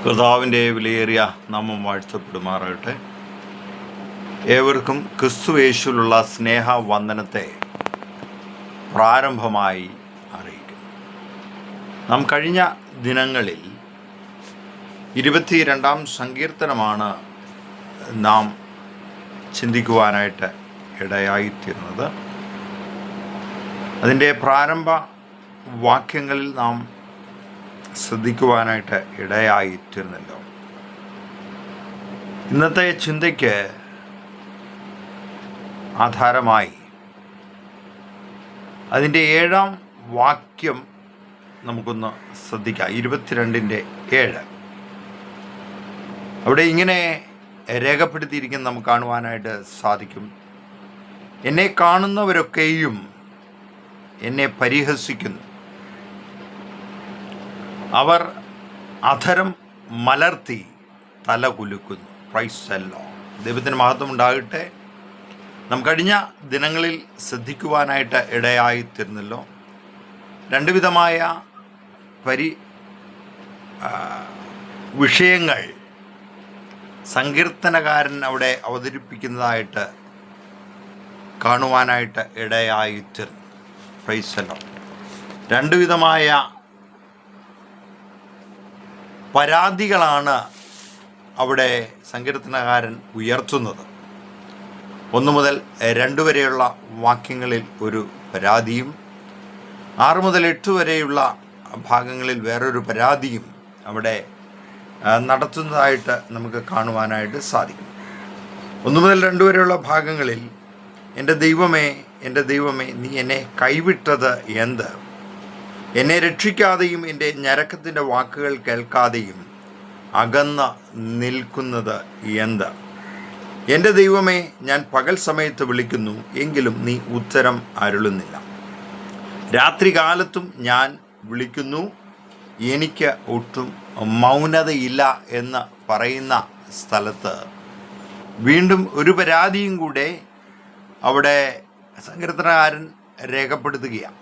കർത്താവിൻ്റെ വിലയേറിയ നാമം വാഴ്ത്തപ്പെടുമാറാകട്ടെ. ഏവർക്കും ക്രിസ്തു യേശുവിലുള്ള സ്നേഹവന്ദനത്തെ പ്രാരംഭമായി അറിയിക്കുന്നു. നാം കഴിഞ്ഞ ദിനങ്ങളിൽ 22-ാം സങ്കീർത്തനമാണ് നാം ചിന്തിക്കുവാനായിട്ട് ഇടയായിത്തീർന്നത്. അതിൻ്റെ പ്രാരംഭ വാക്യങ്ങളിൽ നാം ശ്രദ്ധിക്കുവാനായിട്ട് ഇടയായിത്തീർന്നല്ലോ. ഇന്നത്തെ ചിന്തയ്ക്ക് ആധാരമായി അതിൻ്റെ 7-ാം വാക്യം നമുക്കൊന്ന് ശ്രദ്ധിക്കാം. 22-7 അവിടെ ഇങ്ങനെ രേഖപ്പെടുത്തിയിരിക്കുന്ന നമുക്ക് കാണുവാനായിട്ട് സാധിക്കും. എന്നെ കാണുന്നവരൊക്കെയും എന്നെ പരിഹസിക്കുന്നു, അവർ അധരം മലർത്തി തല കുലുക്കുന്നു. Price the Lord. ദൈവത്തിന് മഹത്വം ഉണ്ടാകട്ടെ. നാം കഴിഞ്ഞ ദിനങ്ങളിൽ ശ്രദ്ധിക്കുവാനായിട്ട് ഇടയായിത്തീർന്നല്ലോ. രണ്ട് വിധമായ വിഷയങ്ങൾ സങ്കീർത്തനകാരൻ അവിടെ അവതരിപ്പിക്കുന്നതായിട്ട് കാണുവാനായിട്ട് ഇടയായിത്തീർന്നു. Praise the Lord. രണ്ട് വിധമായ പരാതികളാണ് അവിടെ സങ്കീർത്തനകാരൻ ഉയർത്തുന്നത്. 1 മുതൽ 2 വരെയുള്ള വാക്യങ്ങളിൽ ഒരു പരാതിയും 6 മുതൽ 8 വരെയുള്ള ഭാഗങ്ങളിൽ വേറൊരു പരാതിയും അവിടെ നടത്തുന്നതായിട്ട് നമുക്ക് കാണുവാനായിട്ട് സാധിക്കും. 1 മുതൽ 2 വരെയുള്ള ഭാഗങ്ങളിൽ എൻ്റെ ദൈവമേ, എൻ്റെ ദൈവമേ, നീ എന്നെ കൈവിട്ടത് എന്ത്? എന്നെ രക്ഷിക്കാതെയും എൻ്റെ ഞരക്കത്തിൻ്റെ വാക്കുകൾ കേൾക്കാതെയും അകന്ന് നിൽക്കുന്നത് എന്ത്? എൻ്റെ ദൈവമേ, ഞാൻ പകൽ സമയത്ത് വിളിക്കുന്നു, എങ്കിലും നീ ഉത്തരം അരുളുന്നില്ല. രാത്രികാലത്തും ഞാൻ വിളിക്കുന്നു, എനിക്ക് ഒട്ടും മൗനതയില്ല എന്ന് പറയുന്ന സ്ഥലത്ത് വീണ്ടും ഒരു പരാതിയും കൂടെ അവിടെ സങ്കീർത്തനകാരൻ രേഖപ്പെടുത്തുകയാണ്.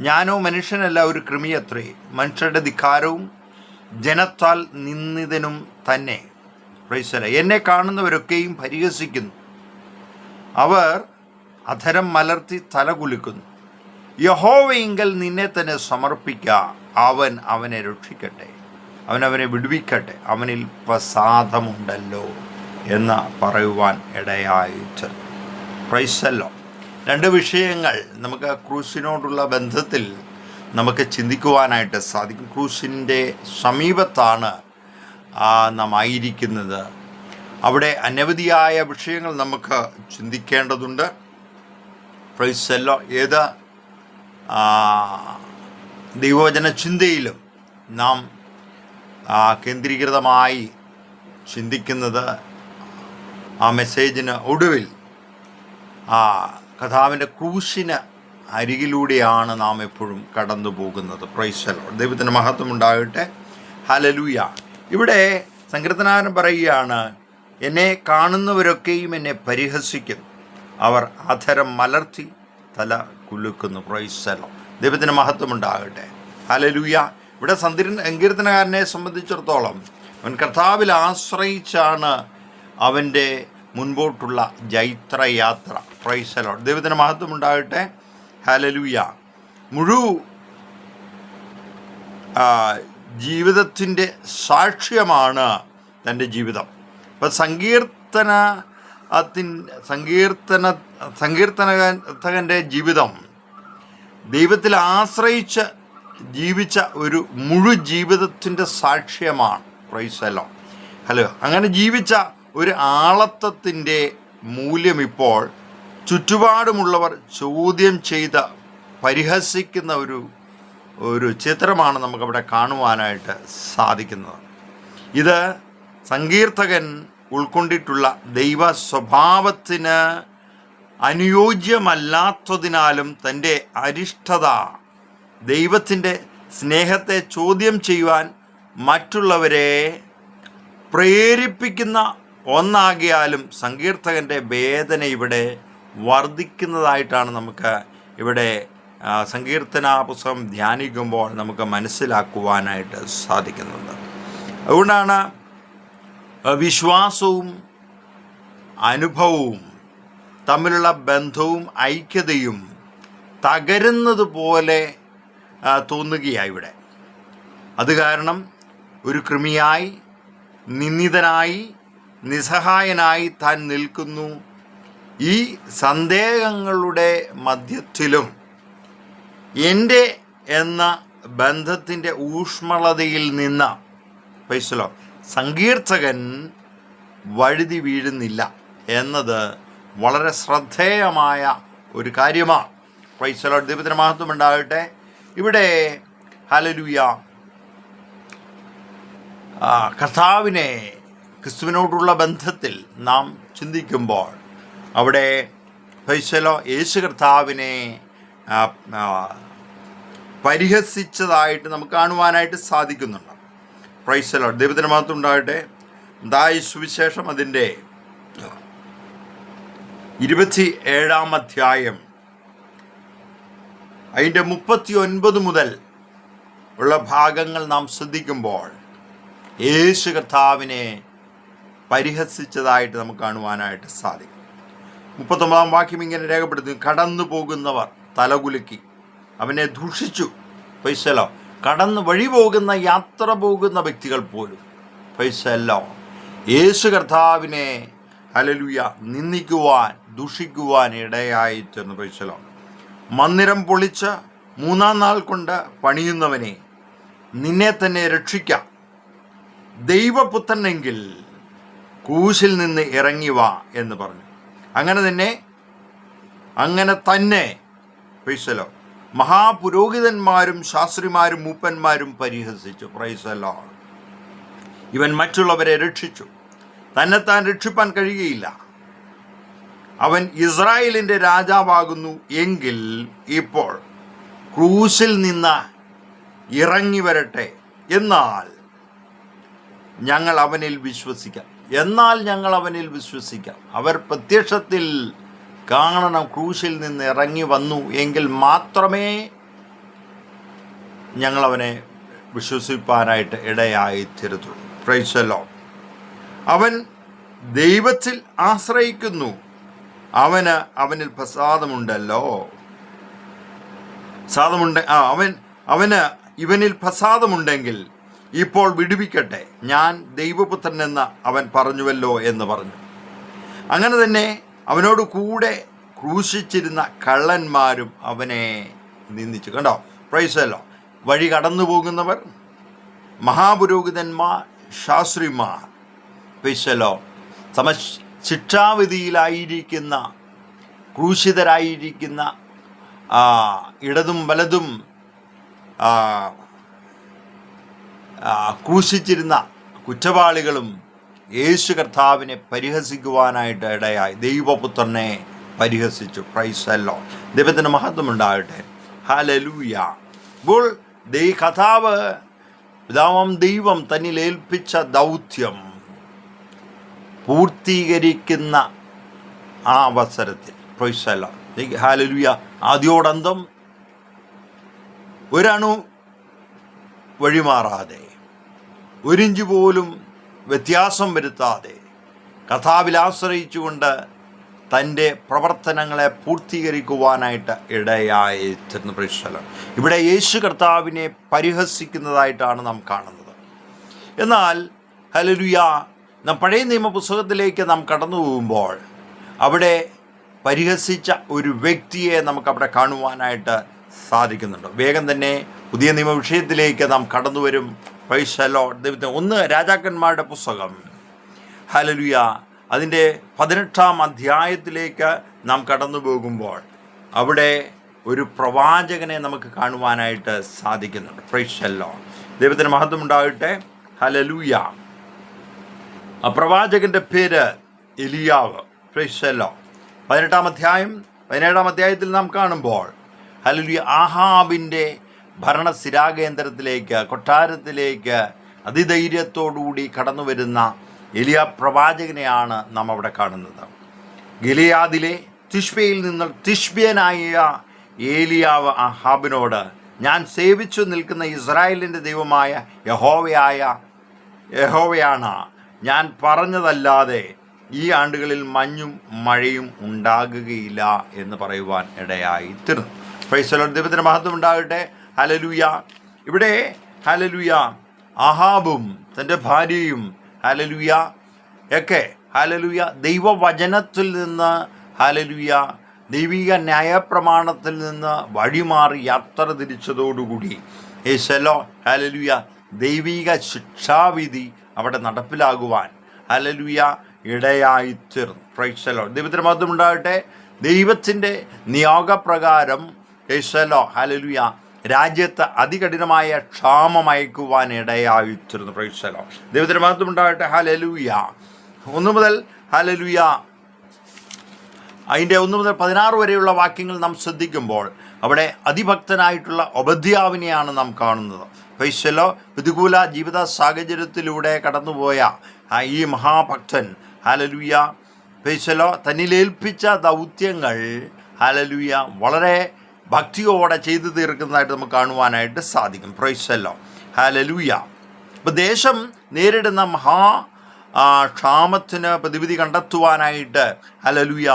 ഞാനോ മനുഷ്യനല്ല, ഒരു കൃമിയത്രേ, മനുഷ്യരുടെ ധിക്കാരവും ജനത്താൽ നിന്ദിതനും തന്നെ. പ്രൈസല. എന്നെ കാണുന്നവരൊക്കെയും പരിഹസിക്കുന്നു, അവർ അധരം മലർത്തി തല കുലുക്കുന്നു. യഹോവയെങ്കിൽ നിന്നെ തന്നെ സമർപ്പിക്കുക, അവൻ അവനെ രക്ഷിക്കട്ടെ, അവനെ വിടുവിക്കട്ടെ, അവനിൽ പ്രസാദമുണ്ടല്ലോ എന്ന് പറയുവാൻ ഇടയായിട്ട്. പ്രൈസല്ലോ. 2 വിഷയങ്ങൾ നമുക്ക് ക്രൂശിനോടുള്ള ബന്ധത്തിൽ നമുക്ക് ചിന്തിക്കുവാനായിട്ട് സാധിക്കും. ക്രൂശിൻ്റെ സമീപത്താണ് നാം ആയിരിക്കുന്നത്. അവിടെ അനവധിയായ വിഷയങ്ങൾ നമുക്ക് ചിന്തിക്കേണ്ടതുണ്ട്. പ്രൈസല്ലോ. ഏത് ദൈവവചന ചിന്തയിലും നാം കേന്ദ്രീകൃതമായി ചിന്തിക്കുന്നത് ആ മെസ്സേജിന് ഒടുവിൽ കഥാവിൻ്റെ ക്രൂശിന് അരികിലൂടെയാണ് നാം എപ്പോഴും കടന്നു പോകുന്നത്. Price the Lord. ദൈവത്തിന് മഹത്വം ഉണ്ടാകട്ടെ. ഹല്ലേലൂയ. ഇവിടെ സങ്കീർത്തനകാരൻ പറയുകയാണ്, എന്നെ കാണുന്നവരൊക്കെയും എന്നെ പരിഹസിക്കും, അവർ അധരം മലർത്തി തല കുലുക്കുന്നു. Price the Lord. ദൈവത്തിന് മഹത്വം ഉണ്ടാകട്ടെ. ഹല്ലേലൂയ. ഇവിടെ സങ്കീർത്തനകാരനെ സംബന്ധിച്ചിടത്തോളം അവൻ കർത്താവിൽ ആശ്രയിച്ചാണ് അവൻ്റെ മുൻപോട്ടുള്ള ജൈത്രയാത്ര. Praise the Lord. ദൈവത്തിന് മഹത്വം ഉണ്ടാകട്ടെ. ഹല്ലേലൂയ. ജീവിതത്തിൻ്റെ സാക്ഷ്യമാണ് തൻ്റെ ജീവിതം. ഇപ്പം സങ്കീർത്തനകൻ്റെ ജീവിതം ദൈവത്തിൽ ആശ്രയിച്ച് ജീവിച്ച ഒരു ജീവിതത്തിൻ്റെ സാക്ഷ്യമാണ്. Praise the Lord. ഹലോ. അങ്ങനെ ജീവിച്ച ഒരു ആളത്വത്തിൻ്റെ മൂല്യം ഇപ്പോൾ ചുറ്റുപാടുമുള്ളവർ ചോദ്യം ചെയ്ത് പരിഹസിക്കുന്ന ഒരു ചിത്രമാണ് നമുക്കവിടെ കാണുവാനായിട്ട് സാധിക്കുന്നത്. ഇത് സങ്കീർത്തകൻ ഉൾക്കൊണ്ടിട്ടുള്ള ദൈവ സ്വഭാവത്തിന് അനുയോജ്യമല്ലാത്തതിനാലും തൻ്റെ അരിഷ്ടത, ദൈവത്തിൻ്റെ സ്നേഹത്തെ ചോദ്യം ചെയ്യുവാൻ മറ്റുള്ളവരെ പ്രേരിപ്പിക്കുന്ന ഒന്നാകിയാലും സങ്കീർത്തകൻ്റെ വേദന ഇവിടെ വർദ്ധിക്കുന്നതായിട്ടാണ് നമുക്ക് ഇവിടെ സങ്കീർത്തന പുസ്തകം ധ്യാനിക്കുമ്പോൾ നമുക്ക് മനസ്സിലാക്കുവാനായിട്ട് സാധിക്കുന്നുണ്ട്. അതുകൊണ്ടാണ് വിശ്വാസവും അനുഭവവും തമ്മിലുള്ള ബന്ധവും ഐക്യതയും തകരുന്നത് പോലെ തോന്നുകയാണ് ഇവിടെ. അത് കാരണം ഒരു കൃമിയായി, നിന്ദിതനായി, നിസ്സഹായനായി താൻ നിൽക്കുന്നു. ഈ സന്ദേഹങ്ങളുടെ മധ്യത്തിലും എൻ്റെ എന്ന ബന്ധത്തിൻ്റെ ഊഷ്മളതയിൽ നിന്ന് പൈസലോ സങ്കീർത്തകൻ വഴുതി വീഴുന്നില്ല എന്നത് വളരെ ശ്രദ്ധേയമായ ഒരു കാര്യമാണ്. പൈസലോ ദൈവത്തിന് മഹത്വം ഉണ്ടാകട്ടെ. ഇവിടെ ഹല്ലേലൂയ കർത്താവിനെ, ക്രിസ്തുവിനോടുള്ള ബന്ധത്തിൽ നാം ചിന്തിക്കുമ്പോൾ അവിടെ പൈസലോ യേശു കർത്താവിനെ പരിഹസിച്ചതായിട്ട് നമുക്ക് കാണുവാനായിട്ട് സാധിക്കുന്നുണ്ട്. Praise the Lord. ദൈവത്തിന് മഹത്വം ഉണ്ടാകട്ടെ. മത്തായി സുവിശേഷം അതിൻ്റെ 27-ാം അധ്യായം അതിൻ്റെ 39 മുതൽ ഉള്ള ഭാഗങ്ങൾ നാം ശ്രദ്ധിക്കുമ്പോൾ യേശു കർത്താവിനെ പരിഹസിച്ചതായിട്ട് നമുക്ക് കാണുവാനായിട്ട് സാധിക്കും. 39-ാം വാക്യം ഇങ്ങനെ രേഖപ്പെടുത്തുന്നു: കടന്നു പോകുന്നവർ തലകുലുക്കി അവനെ ദൂഷിച്ചു. പൈസലോ കടന്ന് വഴി പോകുന്ന, യാത്ര പോകുന്ന വ്യക്തികൾ പോലും പൈസല്ലോ യേശു കർത്താവിനെ ഹല്ലേലൂയ നിന്ദിക്കുവാൻ, ദൂഷിക്കുവാൻ ഇടയായി തീർന്നു. പൈസലോ മന്ദിരം പൊളിച്ച് 3-ാം നാൾ കൊണ്ട് പണിയുന്നവനെ, നിന്നെ തന്നെ രക്ഷിക്കാം, ദൈവപുത്രനെങ്കിൽ ക്രൂശിൽ നിന്ന് ഇറങ്ങി വാ എന്ന് പറഞ്ഞു. അങ്ങനെ തന്നെ പൈസലോ മഹാപുരോഹിതന്മാരും ശാസ്ത്രിമാരും മൂപ്പന്മാരും പരിഹസിച്ചു. Price the Lord. ഇവൻ മറ്റുള്ളവരെ രക്ഷിച്ചു, തന്നെത്താൻ രക്ഷിപ്പാൻ കഴിയുകയില്ല. അവൻ ഇസ്രായേലിൻ്റെ രാജാവാകുന്നു എങ്കിൽ ഇപ്പോൾ ക്രൂശിൽ നിന്ന് ഇറങ്ങി വരട്ടെ, എന്നാൽ ഞങ്ങൾ അവനിൽ വിശ്വസിക്കാം. അവർ പ്രത്യക്ഷത്തിൽ കാണണം, ക്രൂശിൽ നിന്ന് ഇറങ്ങി വന്നു എങ്കിൽ മാത്രമേ ഞങ്ങളവനെ വിശ്വസിപ്പാനായിട്ട് ഇടയായി തീരത്തുള്ളൂ. Price the Lord. അവൻ ദൈവത്തിൽ ആശ്രയിക്കുന്നു, അവനിൽ പ്രസാദമുണ്ടല്ലോ. അവന് ഇവനിൽ പ്രസാദമുണ്ടെങ്കിൽ ഇപ്പോൾ വിടുവിക്കട്ടെ, ഞാൻ ദൈവപുത്രനെന്ന് അവൻ പറഞ്ഞുവല്ലോ എന്ന് പറഞ്ഞു. അങ്ങനെ തന്നെ അവനോട് കൂടെ ക്രൂശിച്ചിരുന്ന കള്ളന്മാരും അവനെ നിന്ദിച്ചു. കണ്ടോ? Price the Lord. വഴി കടന്നു പോകുന്നവർ, മഹാപുരോഹിതന്മാർ, ശാസ്ത്രിമാർ, പ്രൈസ് ദി ലോർഡ്, ശിക്ഷാവിധിയിലായിരിക്കുന്ന, ക്രൂശിതരായിരിക്കുന്ന, ഇടതും വലതും ക്രൂശിച്ചിരുന്ന കുറ്റവാളികളും യേശു കർത്താവിനെ പരിഹസിക്കുവാനായിട്ട് ഇടയായി. ദൈവപുത്രനെ പരിഹസിച്ചു. Price the Lord. ദൈവത്തിന് മഹത്വമുണ്ടാകട്ടെ. ഹല്ലേലൂയ. ഇപ്പോൾ കർത്താവ് പിതാവാം ദൈവം തന്നിൽ ഏൽപ്പിച്ച ദൗത്യം പൂർത്തീകരിക്കുന്ന ആ അവസരത്തിൽ പ്രൈസ് ദി ലോർഡ്. ഹല്ലേലൂയ. ആദ്യോടന്തം ഒരണു വഴിമാറാതെ, ഒരിഞ്ച് പോലും വ്യത്യാസം വരുത്താതെ കർത്താവിൽ ആശ്രയിച്ചുകൊണ്ട് തൻ്റെ പ്രവർത്തനങ്ങളെ പൂർത്തീകരിക്കുവാനായിട്ട് ഇടയായി തീർന്നു. Price the Lord. ഇവിടെ യേശു കർത്താവിനെ പരിഹസിക്കുന്നതായിട്ടാണ് നാം കാണുന്നത്. എന്നാൽ ഹല്ലേലൂയ, നാം പഴയ നിയമ പുസ്തകത്തിലേക്ക് നാം കടന്നു പോകുമ്പോൾ അവിടെ പരിഹസിച്ച ഒരു വ്യക്തിയെ നമുക്കവിടെ കാണുവാനായിട്ട് സാധിക്കുന്നുണ്ട്. വേഗം തന്നെ പുതിയ നിയമ വിഷയത്തിലേക്ക് നാം കടന്നു വരും. Price the Lord. ദൈവത്തിന് 1 രാജാക്കന്മാരുടെ പുസ്തകം ഹല്ലേലൂയ അതിൻ്റെ 18-ാം അധ്യായത്തിലേക്ക് നാം കടന്നു പോകുമ്പോൾ അവിടെ ഒരു പ്രവാചകനെ നമുക്ക് കാണുവാനായിട്ട് സാധിക്കുന്നുണ്ട്. Praise the Lord. ദൈവത്തിന് മഹത്വം ഉണ്ടാകട്ടെ. ഹല്ലേലൂയ. ആ പ്രവാചകൻ്റെ പേര് എലിയാവ്. Praise the Lord. 18-ാം അധ്യായം 17-ാം അധ്യായത്തിൽ നാം കാണുമ്പോൾ ഹല്ലേലൂയ ആഹാബിൻ്റെ ഭരണസ്ഥിരാകേന്ദ്രത്തിലേക്ക്, കൊട്ടാരത്തിലേക്ക് അതിധൈര്യത്തോടുകൂടി കടന്നു വരുന്ന എലിയ പ്രവാചകനെയാണ് നാം അവിടെ കാണുന്നത്. ഗിലെയാദിലെ തിഷ്ബയിൽ നിന്ന് തിഷ്ബ്യനായ ഏലിയാവ് ആഹാബിനോട്, ഞാൻ സേവിച്ചു നിൽക്കുന്ന ഇസ്രായേലിൻ്റെ ദൈവമായ യഹോവയായ യഹോവയാണ്, ഞാൻ പറഞ്ഞതല്ലാതെ ഈ ആണ്ടുകളിൽ മഞ്ഞും മഴയും ഉണ്ടാകുകയില്ല എന്ന് പറയുവാൻ ഇടയായി തീർന്നു. Price the Lord. ദൈവത്തിന് മഹത്വം ഉണ്ടാകട്ടെ. ഹല്ലേലൂയ. ഇവിടെ ഹല്ലേലൂയ ആഹാബും തൻ്റെ ഭാര്യയും ഹല്ലേലൂയ ഒക്കെ ഹല്ലേലൂയ ദൈവവചനത്തിൽ നിന്ന് ഹല്ലേലൂയ ദൈവിക ന്യായപ്രമാണത്തിൽ നിന്ന് വഴിമാറി യാത്ര തിരിച്ചതോടുകൂടി യേശല്ലോ ഹല്ലേലൂയ ദൈവിക ശിക്ഷാവിധി അവിടെ നടപ്പിലാകുവാൻ ഹല്ലേലൂയ ഇടയായിത്തീർന്നു. Praise the Lord. ദൈവത്തിന് മഹത്വം ഉണ്ടാകട്ടെ. ദൈവത്തിൻ്റെ നിയോഗപ്രകാരം യേശല്ലോ ഹല്ലേലൂയ രാജ്യത്ത് അതികഠിനമായ ക്ഷാമം അയക്കുവാൻ ഇടയായിത്തീർന്നു. Praise the Lord. ദൈവത്തിന് മഹത്വം ഉണ്ടാകട്ടെ. ഹല്ലേലൂയ. 1 മുതൽ ഹല്ലേലൂയ അതിൻ്റെ 1 മുതൽ 16 വരെയുള്ള വാക്യങ്ങൾ നാം ശ്രദ്ധിക്കുമ്പോൾ അവിടെ അതിഭക്തനായിട്ടുള്ള ഒബദ്യാവിനെയാണ് നാം കാണുന്നത്. പൈസലോ പ്രതികൂല ജീവിത സാഹചര്യത്തിലൂടെ കടന്നുപോയ ഈ മഹാഭക്തൻ ഹല്ലേലൂയ പൈസലോ തന്നിലേൽപ്പിച്ച ദൗത്യങ്ങൾ ഹല്ലേലൂയ വളരെ ഭക്തിയോടെ ചെയ്തു തീർക്കുന്നതായിട്ട് നമുക്ക് കാണുവാനായിട്ട് സാധിക്കും. പ്രൈസലോ ഹല്ലേലൂയ. ഇപ്പോൾ ദേശം നേരിടുന്ന ക്ഷാമത്തിന് പ്രതിവിധി കണ്ടെത്തുവാനായിട്ട് ഹല്ലേലൂയ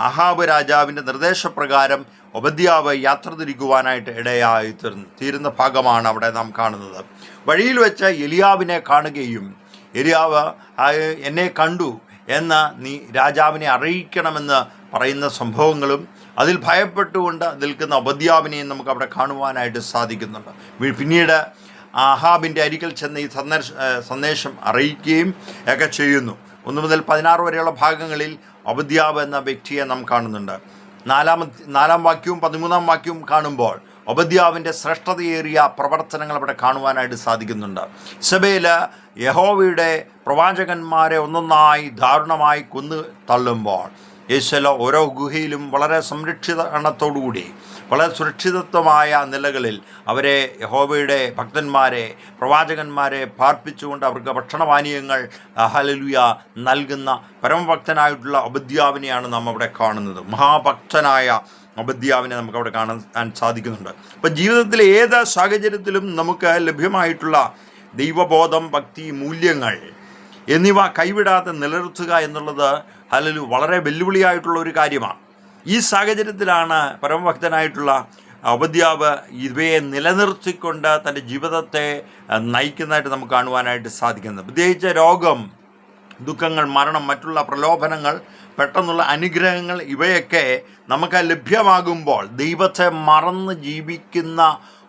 അഹാബ് രാജാവിൻ്റെ നിർദ്ദേശപ്രകാരം ഒബദ്യാവ് യാത്ര തിരിക്കുവാനായിട്ട് ഇടയായി തീരുന്ന ഭാഗമാണ് അവിടെ നാം കാണുന്നത്. വഴിയിൽ വെച്ച് എലിയാവിനെ കാണുകയും എലിയാവ് എന്നെ കണ്ടു എന്ന് നീ രാജാവിനെ അറിയിക്കണമെന്ന് പറയുന്ന സംഭവങ്ങളും അതിൽ ഭയപ്പെട്ടുകൊണ്ട് നിൽക്കുന്ന ഒബദ്യാവിനെയും നമുക്ക് അവിടെ കാണുവാനായിട്ട് സാധിക്കുന്നുണ്ട്. പിന്നീട് അഹാബിൻ്റെ അരികിൽ ചെന്ന് ഈ സന്ദേശം അറിയിക്കുകയും ഒക്കെ ചെയ്യുന്നു. 1 മുതൽ 16 വരെയുള്ള ഭാഗങ്ങളിൽ ഒബദ്യാവ് എന്ന വ്യക്തിയെ നാം കാണുന്നുണ്ട്. 4-ാം വാക്യവും 13-ാം വാക്യവും കാണുമ്പോൾ ഒബദ്യാവിൻ്റെ ശ്രേഷ്ഠതയേറിയ പ്രവർത്തനങ്ങൾ അവിടെ കാണുവാനായിട്ട് സാധിക്കുന്നുണ്ട്. സഭയിൽ യഹോവയുടെ പ്രവാചകന്മാരെ ഒന്നൊന്നായി ദാരുണമായി കൊന്നു തള്ളുമ്പോൾ യേശുവല്ലോ ഓരോ ഗുഹയിലും വളരെ സംരക്ഷിതത്തോടുകൂടി വളരെ സുരക്ഷിതത്വമായ നിലകളിൽ അവരെ യഹോവയുടെ ഭക്തന്മാരെ പ്രവാചകന്മാരെ പാർപ്പിച്ചുകൊണ്ട് അവർക്ക് ഭക്ഷണപാനീയങ്ങൾ ഹല്ലേലൂയ നൽകുന്ന പരമഭക്തനായിട്ടുള്ള ഒബദ്യാവിനെയാണ് നാം അവിടെ കാണുന്നത്. മഹാഭക്തനായ ഒബദ്യാവിനെ നമുക്കവിടെ കാണാൻ സാധിക്കുന്നുണ്ട്. അപ്പം ജീവിതത്തിലെ ഏത് സാഹചര്യത്തിലും നമുക്ക് ലഭ്യമായിട്ടുള്ള ദൈവബോധം, ഭക്തി, മൂല്യങ്ങൾ എന്നിവ കൈവിടാതെ നിലനിർത്തുക എന്നുള്ളത് ഹല്ലേലൂയ വളരെ വെല്ലുവിളിയായിട്ടുള്ള ഒരു കാര്യമാണ്. ഈ സാഹചര്യത്തിലാണ് പരമഭക്തനായിട്ടുള്ള ഒബദ്യാവ് ഇവയെ നിലനിർത്തിക്കൊണ്ട് തൻ്റെ ജീവിതത്തെ നയിക്കുന്നതായിട്ട് നമുക്ക് കാണുവാനായിട്ട് സാധിക്കുന്നത്. പ്രത്യേകിച്ച് രോഗം, ദുഃഖങ്ങൾ, മരണം, മറ്റുള്ള പ്രലോഭനങ്ങൾ, പെട്ടെന്നുള്ള അനുഗ്രഹങ്ങൾ ഇവയൊക്കെ നമുക്ക് ലഭ്യമാകുമ്പോൾ ദൈവത്തെ മറന്ന് ജീവിക്കുന്ന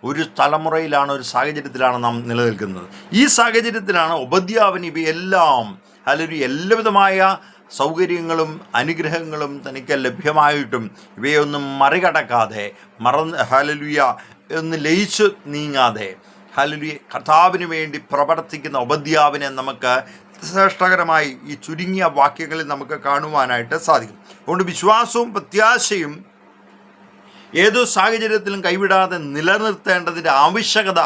ഒരു തലമുറയിലാണ്, ഒരു സാഹചര്യത്തിലാണ് നാം നിലനിൽക്കുന്നത്. ഈ സാഹചര്യത്തിലാണ് ഒബദ്യാവിന് ഇവയെല്ലാം ഹല്ലേലൂയ എല്ലാവിധമായ സൗകര്യങ്ങളും അനുഗ്രഹങ്ങളും തനിക്ക് ലഭ്യമായിട്ടും ഇവയൊന്നും മറികടക്കാതെ ഹല്ലേലൂയ ഒന്ന് ലയിച്ചു നീങ്ങാതെ ഹല്ലേലൂയ കർത്താവിന് വേണ്ടി പ്രവർത്തിക്കുന്ന ഒബദ്യാവിനെ നമുക്ക് ശ്രേഷ്ഠകരമായി ഈ ചുരുങ്ങിയ വാക്യങ്ങളിൽ നമുക്ക് കാണുവാനായിട്ട് സാധിക്കും. അതുകൊണ്ട് വിശ്വാസവും പ്രത്യാശയും ഏതു സാഹചര്യത്തിലും കൈവിടാതെ നിലനിർത്തേണ്ടതിൻ്റെ ആവശ്യകത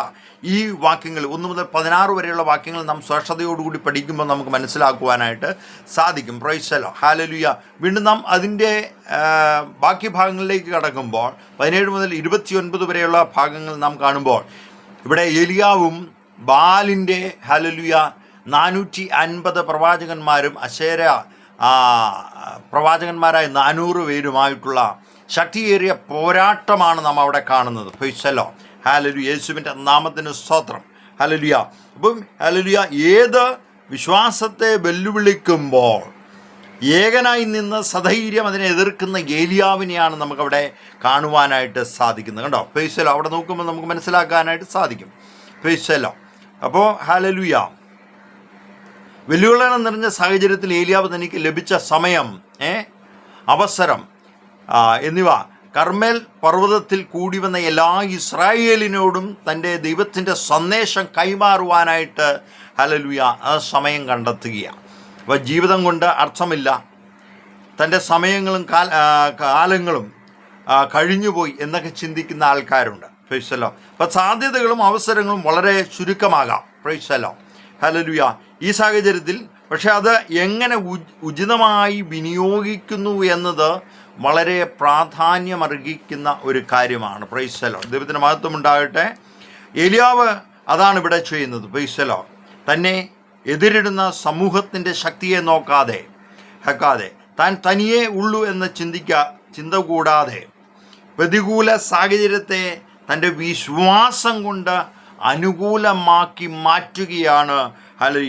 ഈ വാക്യങ്ങൾ 1 മുതൽ 16 വരെയുള്ള വാക്യങ്ങൾ നാം ശ്രേഷ്ഠതയോടുകൂടി പഠിക്കുമ്പോൾ നമുക്ക് മനസ്സിലാക്കുവാനായിട്ട് സാധിക്കും. Price the Lord. ഹല്ലേലൂയ. വീണ്ടും നാം അതിൻ്റെ ബാക്കി ഭാഗങ്ങളിലേക്ക് കടക്കുമ്പോൾ 17 മുതൽ 29 വരെയുള്ള ഭാഗങ്ങൾ നാം കാണുമ്പോൾ ഇവിടെ എലിയാവും ബാലിൻ്റെ ഹല്ലേലൂയ 450 പ്രവാചകന്മാരും അശേര പ്രവാചകന്മാരായ 400 പേരുമായിട്ടുള്ള ശക്തിയേറിയ പോരാട്ടമാണ് നാം അവിടെ കാണുന്നത്. Price the Lord. ഹല്ലേലൂയ. യേശുവിൻ്റെ നാമത്തിന് സ്തോത്രം. ഹല്ലേലൂയ. അപ്പം ഹല്ലേലൂയ ഏത് വിശ്വാസത്തെ വെല്ലുവിളിക്കുമ്പോൾ ഏകനായി നിന്ന് സധൈര്യം അതിനെ എതിർക്കുന്ന ഏലിയാവിനെയാണ് നമുക്കവിടെ കാണുവാനായിട്ട് സാധിക്കുന്നത്. കണ്ടോ? Price the Lord. അവിടെ നോക്കുമ്പോൾ നമുക്ക് മനസ്സിലാക്കാനായിട്ട് സാധിക്കും. Price the Lord. അപ്പോൾ ഹല്ലേലൂയ വെല്ലുവിളികൾ നിറഞ്ഞ സാഹചര്യത്തിൽ ഏലിയാവ് തനിക്ക് ലഭിച്ച സമയം, അവസരം എന്നിവ കർമ്മേൽ പർവ്വതത്തിൽ കൂടി വന്ന എല്ലാ ഇസ്രായേലിനോടും തൻ്റെ ദൈവത്തിൻ്റെ സന്ദേശം കൈമാറുവാനായിട്ട് ഹല്ലേലൂയ ആ സമയം കണ്ടെത്തുകയാണ്. അപ്പോൾ ജീവിതം കൊണ്ട് അർത്ഥമില്ല, തൻ്റെ സമയങ്ങളും കാലങ്ങളും കഴിഞ്ഞുപോയി എന്നൊക്കെ ചിന്തിക്കുന്ന ആൾക്കാരുണ്ട്. Praise the Lord. അപ്പോൾ സാധ്യതകളും അവസരങ്ങളും വളരെ ചുരുക്കമാകാം. Praise the Lord. ഹല്ലേലൂയ. ഈ സാഹചര്യത്തിൽ പക്ഷെ അത് എങ്ങനെ ഉചിതമായി വിനിയോഗിക്കുന്നു എന്നത് വളരെ പ്രാധാന്യമർഹിക്കുന്ന ഒരു കാര്യമാണ്. Price the Lord. ദൈവത്തിന് മഹത്വം ഉണ്ടാകട്ടെ. ഏലിയാവ് അതാണ് ഇവിടെ ചെയ്യുന്നത്. Price the Lord. തന്നെ എതിരിടുന്ന സമൂഹത്തിൻ്റെ ശക്തിയെ നോക്കാതെ താൻ തനിയേ ഉള്ളൂ എന്ന ചിന്ത കൂടാതെ പ്രതികൂല സാഹചര്യത്തെ തൻ്റെ വിശ്വാസം കൊണ്ട് അനുകൂലമാക്കി മാറ്റുകയാണ്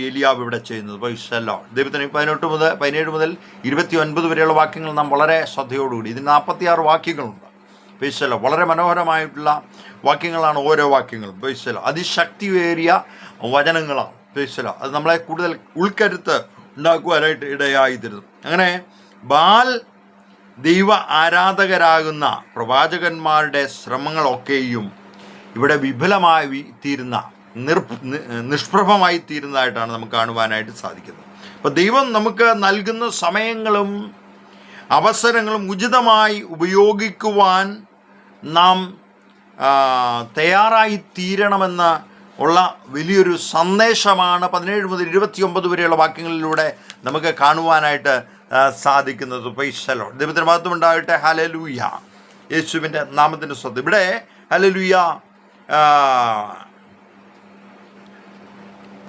ഏലിയാവ് ഇവിടെ ചെയ്യുന്നത്. പ്രൈസ് ദൈവത്തിന് 17 മുതൽ 29 വരെയുള്ള വാക്യങ്ങൾ നാം വളരെ ശ്രദ്ധയോടുകൂടി, ഇതിന് 46 വാക്യങ്ങളുണ്ട്. പ്രൈസ് വളരെ മനോഹരമായിട്ടുള്ള വാക്യങ്ങളാണ് ഓരോ വാക്യങ്ങളും. പ്രൈസ് അതിശക്തിയേറിയ വചനങ്ങളാണ്. പ്രൈസ് അത് നമ്മളെ കൂടുതൽ ഉൾക്കരുത്ത് ഉണ്ടാക്കുവാനായിട്ട് ഇടയായിത്തീരുന്നു. അങ്ങനെ ബാൽ ദൈവ ആരാധകരാകുന്ന പ്രവാചകന്മാരുടെ ശ്രമങ്ങളൊക്കെയും ഇവിടെ വിഫലമായി തീരുന്ന നിഷ്പ്രഭമായി തീരുന്നതായിട്ടാണ് നമുക്ക് കാണുവാനായിട്ട് സാധിക്കുന്നത്. അപ്പോൾ ദൈവം നമുക്ക് നൽകുന്ന സമയങ്ങളും അവസരങ്ങളും ഉചിതമായി ഉപയോഗിക്കുവാൻ നാം തയ്യാറായി തീരണമെന്ന് ഉള്ള വലിയൊരു സന്ദേശമാണ് 17 മുതൽ 29 വരെയുള്ള വാക്യങ്ങളിലൂടെ നമുക്ക് കാണുവാനായിട്ട് സാധിക്കുന്നത്. Praise lord. ദൈവത്തിന് മഹത്വം ഉണ്ടാകട്ടെ. ഹല്ലേലൂയ. യേശുവിൻ്റെ നാമത്തിൻ്റെ സ്വത്ത്. ഇവിടെ ഹല്ലേലൂയ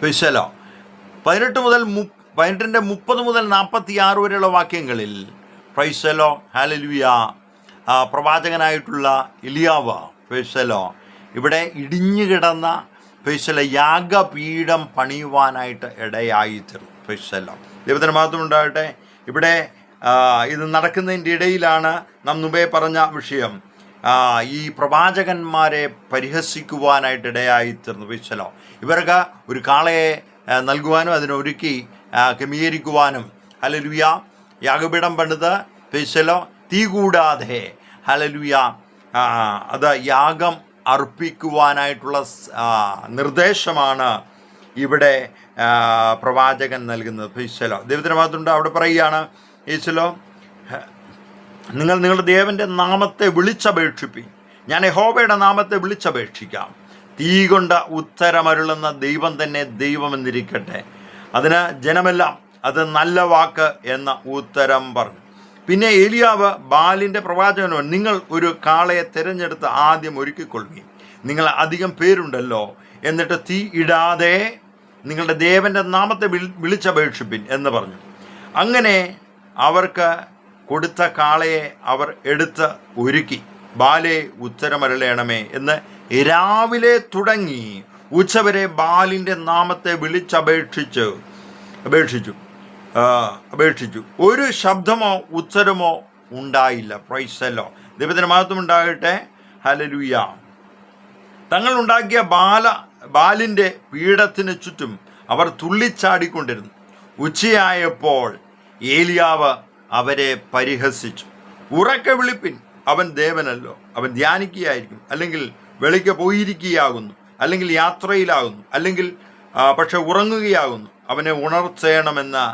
പ്രൈസ് ലോർഡ് 18 30 മുതൽ 46 വരെയുള്ള വാക്യങ്ങളിൽ പ്രൈസ് ലോർഡ് ഹല്ലേലൂയ പ്രവാചകനായിട്ടുള്ള എലിയാവ് പ്രൈസ് ലോർഡ് ഇവിടെ ഇടിഞ്ഞു കിടന്ന പ്രൈസ് ലോർഡ് യാഗപീഠം പണിയുവാനായിട്ട് ഇടയായിത്തീർന്നു. Price lord. ദൈവത്തിന് മഹത്വം ഉണ്ടാകട്ടെ. ഇവിടെ ഇത് നടക്കുന്നതിൻ്റെ ഇടയിലാണ് നാം മുമ്പേ പറഞ്ഞ വിഷയം, ഈ പ്രവാചകന്മാരെ പരിഹസിക്കുവാനായിട്ട് ഇടയായിത്തീർന്നു. Praise Lord. ഇവർക്ക് ഒരു കാളയെ നൽകുവാനും അതിനൊരുക്കി ക്രമീകരിക്കുവാനും ഹല്ലേലൂയ യാഗപീഠം പണിത് പ്രൈസ് ലോർഡ് തീ കൂടാതെ ഹല്ലേലൂയ അത് യാഗം അർപ്പിക്കുവാനായിട്ടുള്ള നിർദ്ദേശമാണ് ഇവിടെ പ്രവാചകൻ നൽകുന്നത്. Praise lord. ദൈവത്തിന് മാത്രമുണ്ട്. അവിടെ പറയുകയാണ് പ്രൈസ് ലോർഡ് നിങ്ങൾ നിങ്ങളുടെ ദേവൻ്റെ നാമത്തെ വിളിച്ചപേക്ഷിപ്പിൻ, ഞാൻ യഹോവയുടെ നാമത്തെ വിളിച്ചപേക്ഷിക്കാം. തീ കൊണ്ട് ഉത്തരമരുളുന്ന ദൈവം തന്നെ ദൈവമെന്നിരിക്കട്ടെ. അതിന് ജനമെല്ലാം അത് നല്ല വാക്ക് എന്ന ഉത്തരം പറഞ്ഞു. പിന്നെ ഏലിയാവ് ബാലിൻ്റെ പ്രവാചകനോട്, നിങ്ങൾ ഒരു കാളയെ തിരഞ്ഞെടുത്ത് ആദ്യം ഒരുക്കിക്കൊള്ളുകയും നിങ്ങൾ അധികം പേരുണ്ടല്ലോ, എന്നിട്ട് തീ ഇടാതെ നിങ്ങളുടെ ദേവൻ്റെ നാമത്തെ വിളിച്ചപേക്ഷിപ്പിൻ എന്ന് പറഞ്ഞു. അങ്ങനെ അവർക്ക് കൊടുത്ത കാളയെ അവർ എടുത്ത് ഒരുക്കി. ബാലേ ഉത്തരമരുളേണമേ എന്ന് രാവിലെ തുടങ്ങി ഉച്ചവരെ ബാലിൻ്റെ നാമത്തെ വിളിച്ചപേക്ഷിച്ചു. ഒരു ശബ്ദമോ ഉത്തരമോ ഉണ്ടായില്ല. Praise lord. ദൈവത്തിന് മഹത്വം ഉണ്ടാകട്ടെ. ഹല്ലേലൂയ. തങ്ങൾ ഉണ്ടാക്കിയ ബാലിൻ്റെ പീഠത്തിന് ചുറ്റും അവർ തുള്ളിച്ചാടിക്കൊണ്ടിരുന്നു. ഉച്ചയായപ്പോൾ ഏലിയാവ് അവരെ പരിഹസിച്ചു. ഉറക്കെ വിളിപ്പിൻ, അവൻ ദേവനല്ലോ, അവൻ ധ്യാനിക്കുകയായിരിക്കും, അല്ലെങ്കിൽ വെളിക്ക് പോയിരിക്കുകയാകുന്നു, അല്ലെങ്കിൽ യാത്രയിലാകുന്നു, അല്ലെങ്കിൽ പക്ഷെ ഉറങ്ങുകയാകുന്നു, അവനെ ഉണർത്തേണമെന്ന്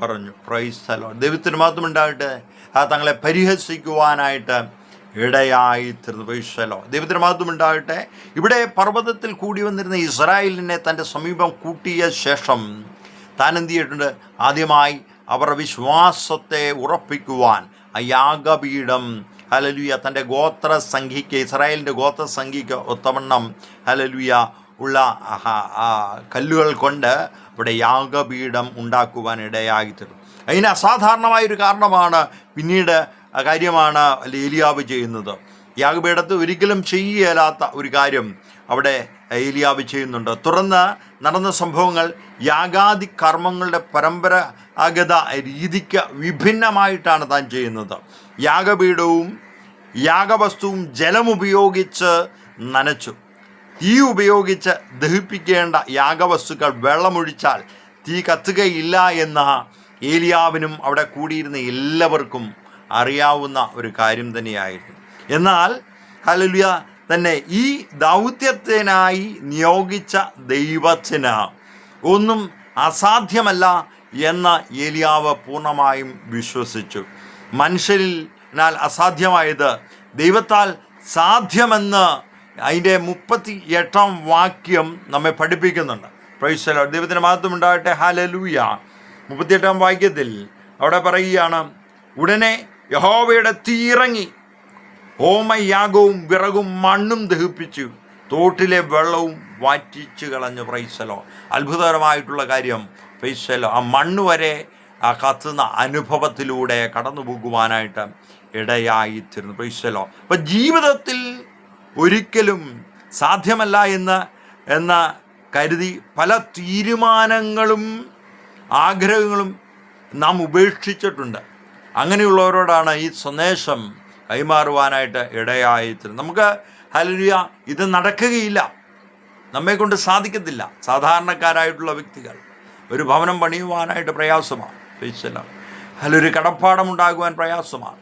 പറഞ്ഞു. Praise lord. ദൈവത്തിന് മാത്രം ഉണ്ടാകട്ടെ. തങ്ങളെ പരിഹസിക്കുവാനായിട്ട് ഇടയായിത്തീർന്നു. Price lord. ദൈവത്തിന് മാത്രം ഉണ്ടാകട്ടെ. ഇവിടെ പർവ്വതത്തിൽ കൂടി വന്നിരുന്ന ഇസ്രായേലിനെ തൻ്റെ സമീപം കൂട്ടിയ ശേഷം താൻ എന്ത് ചെയ്തിട്ടുണ്ട്? ആദ്യമായി അവരുടെ വിശ്വാസത്തെ ഉറപ്പിക്കുവാൻ ആ യാഗപീഠം ഹല്ലേലൂയ തൻ്റെ ഗോത്രസംഖ്യയ്ക്ക്, ഇസ്രായേലിൻ്റെ ഗോത്രസംഖ്യയ്ക്ക് ഒത്തവണ്ണം ഹല്ലേലൂയ ഉള്ള കല്ലുകൾ കൊണ്ട് ഇവിടെ യാഗപീഠം ഉണ്ടാക്കുവാൻ ഇടയായിത്തീർന്നു. അതിന് അസാധാരണമായൊരു കാരണമാണ് പിന്നീട് കാര്യമാണ് ഏലിയാവ് ചെയ്യുന്നത്. യാഗപീഠത്തിൽ ഒരിക്കലും ചെയ്യലാത്ത ഒരു കാര്യം അവിടെ ഏലിയാവ് ചെയ്യുന്നുണ്ട്. തുടർന്ന് നടന്ന സംഭവങ്ങൾ യാഗാദി കർമ്മങ്ങളുടെ പരമ്പരാഗത രീതിക്ക് വിഭിന്നമായിട്ടാണ് താൻ ചെയ്യുന്നത്. യാഗപീഠവും യാഗവസ്തുവും ജലമുപയോഗിച്ച് നനച്ചു. തീ ഉപയോഗിച്ച് ദഹിപ്പിക്കേണ്ട യാഗവസ്തുക്കൾ വെള്ളമൊഴിച്ചാൽ തീ കത്തുകയില്ല എന്ന ഏലിയാവിനും അവിടെ കൂടിയിരുന്ന എല്ലാവർക്കും അറിയാവുന്ന ഒരു കാര്യം തന്നെയായിരുന്നു. എന്നാൽ ഹല്ലേലൂയ തന്നെ ഈ ദൗത്യത്തിനായി നിയോഗിച്ച ദൈവത്തിന് ഒന്നും അസാധ്യമല്ല എന്ന് ഏലിയാവ് പൂർണ്ണമായും വിശ്വസിച്ചു. മനുഷ്യരിനാൽ അസാധ്യമായത് ദൈവത്താൽ സാധ്യമെന്ന് അതിൻ്റെ 38-ാം വാക്യം നമ്മെ പഠിപ്പിക്കുന്നുണ്ട്. Praise lord. ദൈവത്തിന് മഹത്വം ഉണ്ടാകട്ടെ. ഹല്ലേലൂയ. 38-ാം വാക്യത്തിൽ അവിടെ പറയുകയാണ്, ഉടനെ യഹോവയുടെ തീ ഇറങ്ങി ഹോമയാഗവും വിറകും മണ്ണും ദഹിപ്പിച്ചു. തോട്ടിലെ വെള്ളവും വാറ്റിച്ച് കളഞ്ഞു. പ്രൈസലോ, അത്ഭുതകരമായിട്ടുള്ള കാര്യം. പ്രൈസലോ, ആ മണ്ണ് വരെ ആ കത്തുന്ന അനുഭവത്തിലൂടെ കടന്നു പോകുവാനായിട്ട് ഇടയായിത്തീർന്നു. പ്രൈസലോ, അപ്പം ജീവിതത്തിൽ ഒരിക്കലും സാധ്യമല്ല എന്ന് കരുതി പല തീരുമാനങ്ങളും ആഗ്രഹങ്ങളും നാം ഉപേക്ഷിച്ചിട്ടുണ്ട്. അങ്ങനെയുള്ളവരോടാണ് ഈ സന്ദേശം കൈമാറുവാനായിട്ട് ഇടയായിത്തീരുന്നത്. നമുക്ക് ഹല്ലേലൂയ ഇത് നടക്കുകയില്ല, നമ്മെക്കൊണ്ട് സാധിക്കത്തില്ല. സാധാരണക്കാരായിട്ടുള്ള വ്യക്തികൾ ഒരു ഭവനം പണിയുവാനായിട്ട് പ്രയാസമാണ്. അതിലൊരു കടപ്പാടമുണ്ടാകുവാൻ പ്രയാസമാണ്.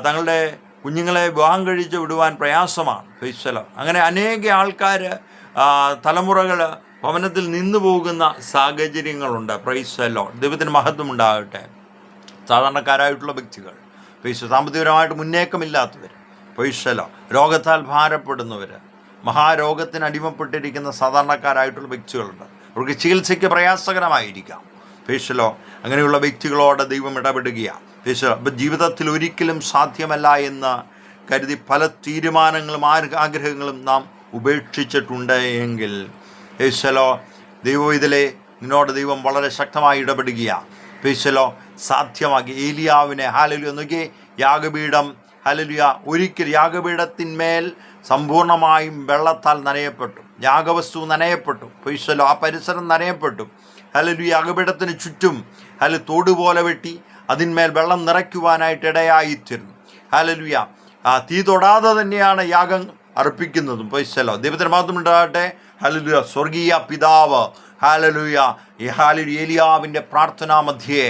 തങ്ങളുടെ കുഞ്ഞുങ്ങളെ വിവാഹം കഴിച്ച് വിടുവാൻ പ്രയാസമാണ്. അങ്ങനെ അനേക ആൾക്കാർ തലമുറകൾ ഭവനത്തിൽ നിന്നു പോകുന്ന സാഹചര്യങ്ങളുണ്ട്. പ്രൈസലോ, ദൈവത്തിന് മഹത്വം ഉണ്ടാകട്ടെ. സാധാരണക്കാരായിട്ടുള്ള വ്യക്തികൾ, സാമ്പത്തികപരമായിട്ട് മുന്നേക്കമില്ലാത്തവർ, പ്രൈസലോ, രോഗത്താൽ ഭാരപ്പെടുന്നവർ, മഹാരോഗത്തിന് അടിമപ്പെട്ടിരിക്കുന്ന സാധാരണക്കാരായിട്ടുള്ള വ്യക്തികളുണ്ട്. അവർക്ക് ചികിത്സയ്ക്ക് പ്രയാസകരമായിരിക്കാം. പ്രൈസലോ, അങ്ങനെയുള്ള വ്യക്തികളോട് ദൈവം ഇടപെടുകയാണ്. പ്രൈസലോ, അപ്പം ജീവിതത്തിൽ ഒരിക്കലും സാധ്യമല്ല എന്ന് കരുതി പല തീരുമാനങ്ങളും ആഗ്രഹങ്ങളും നാം ഉപേക്ഷിച്ചിട്ടുണ്ട് എങ്കിൽ പ്രൈസലോ, ദൈവം ഇതിലെ നിന്നോട് ദൈവം വളരെ ശക്തമായി ഇടപെടുകയാണ്. പ്രൈസലോ, സാധ്യമാക്കി. ഏലിയാവിനെ ഹല്ലേലൂയ നോക്കി, യാഗപീഠം ഹല്ലേലൂയ ഒരിക്കൽ യാഗപീഠത്തിന്മേൽ സമ്പൂർണ്ണമായും വെള്ളത്താൽ നനയപ്പെട്ടു. യാഗവസ്തു നനയപ്പെട്ടു. പ്രൈസലോ, ആ പരിസരം നനയപ്പെട്ടു. ഹല്ലേലൂയ യാഗപീഠത്തിന് ചുറ്റും തോടുപോലെ വെട്ടി അതിന്മേൽ വെള്ളം നിറയ്ക്കുവാനായിട്ട് ഇടയായിത്തീർന്നു. ഹല്ലേലൂയ, തീ തൊടാതെ തന്നെയാണ് യാഗം അർപ്പിക്കുന്നതും. പ്രൈസലോ, ദൈവത്തിന് മഹത്വം ഉണ്ടാകട്ടെ. ഹല്ലേലൂയ, സ്വർഗീയ പിതാവ് ഹല്ലേലൂയ ഏലിയാവിൻ്റെ പ്രാർത്ഥനാ മധ്യേ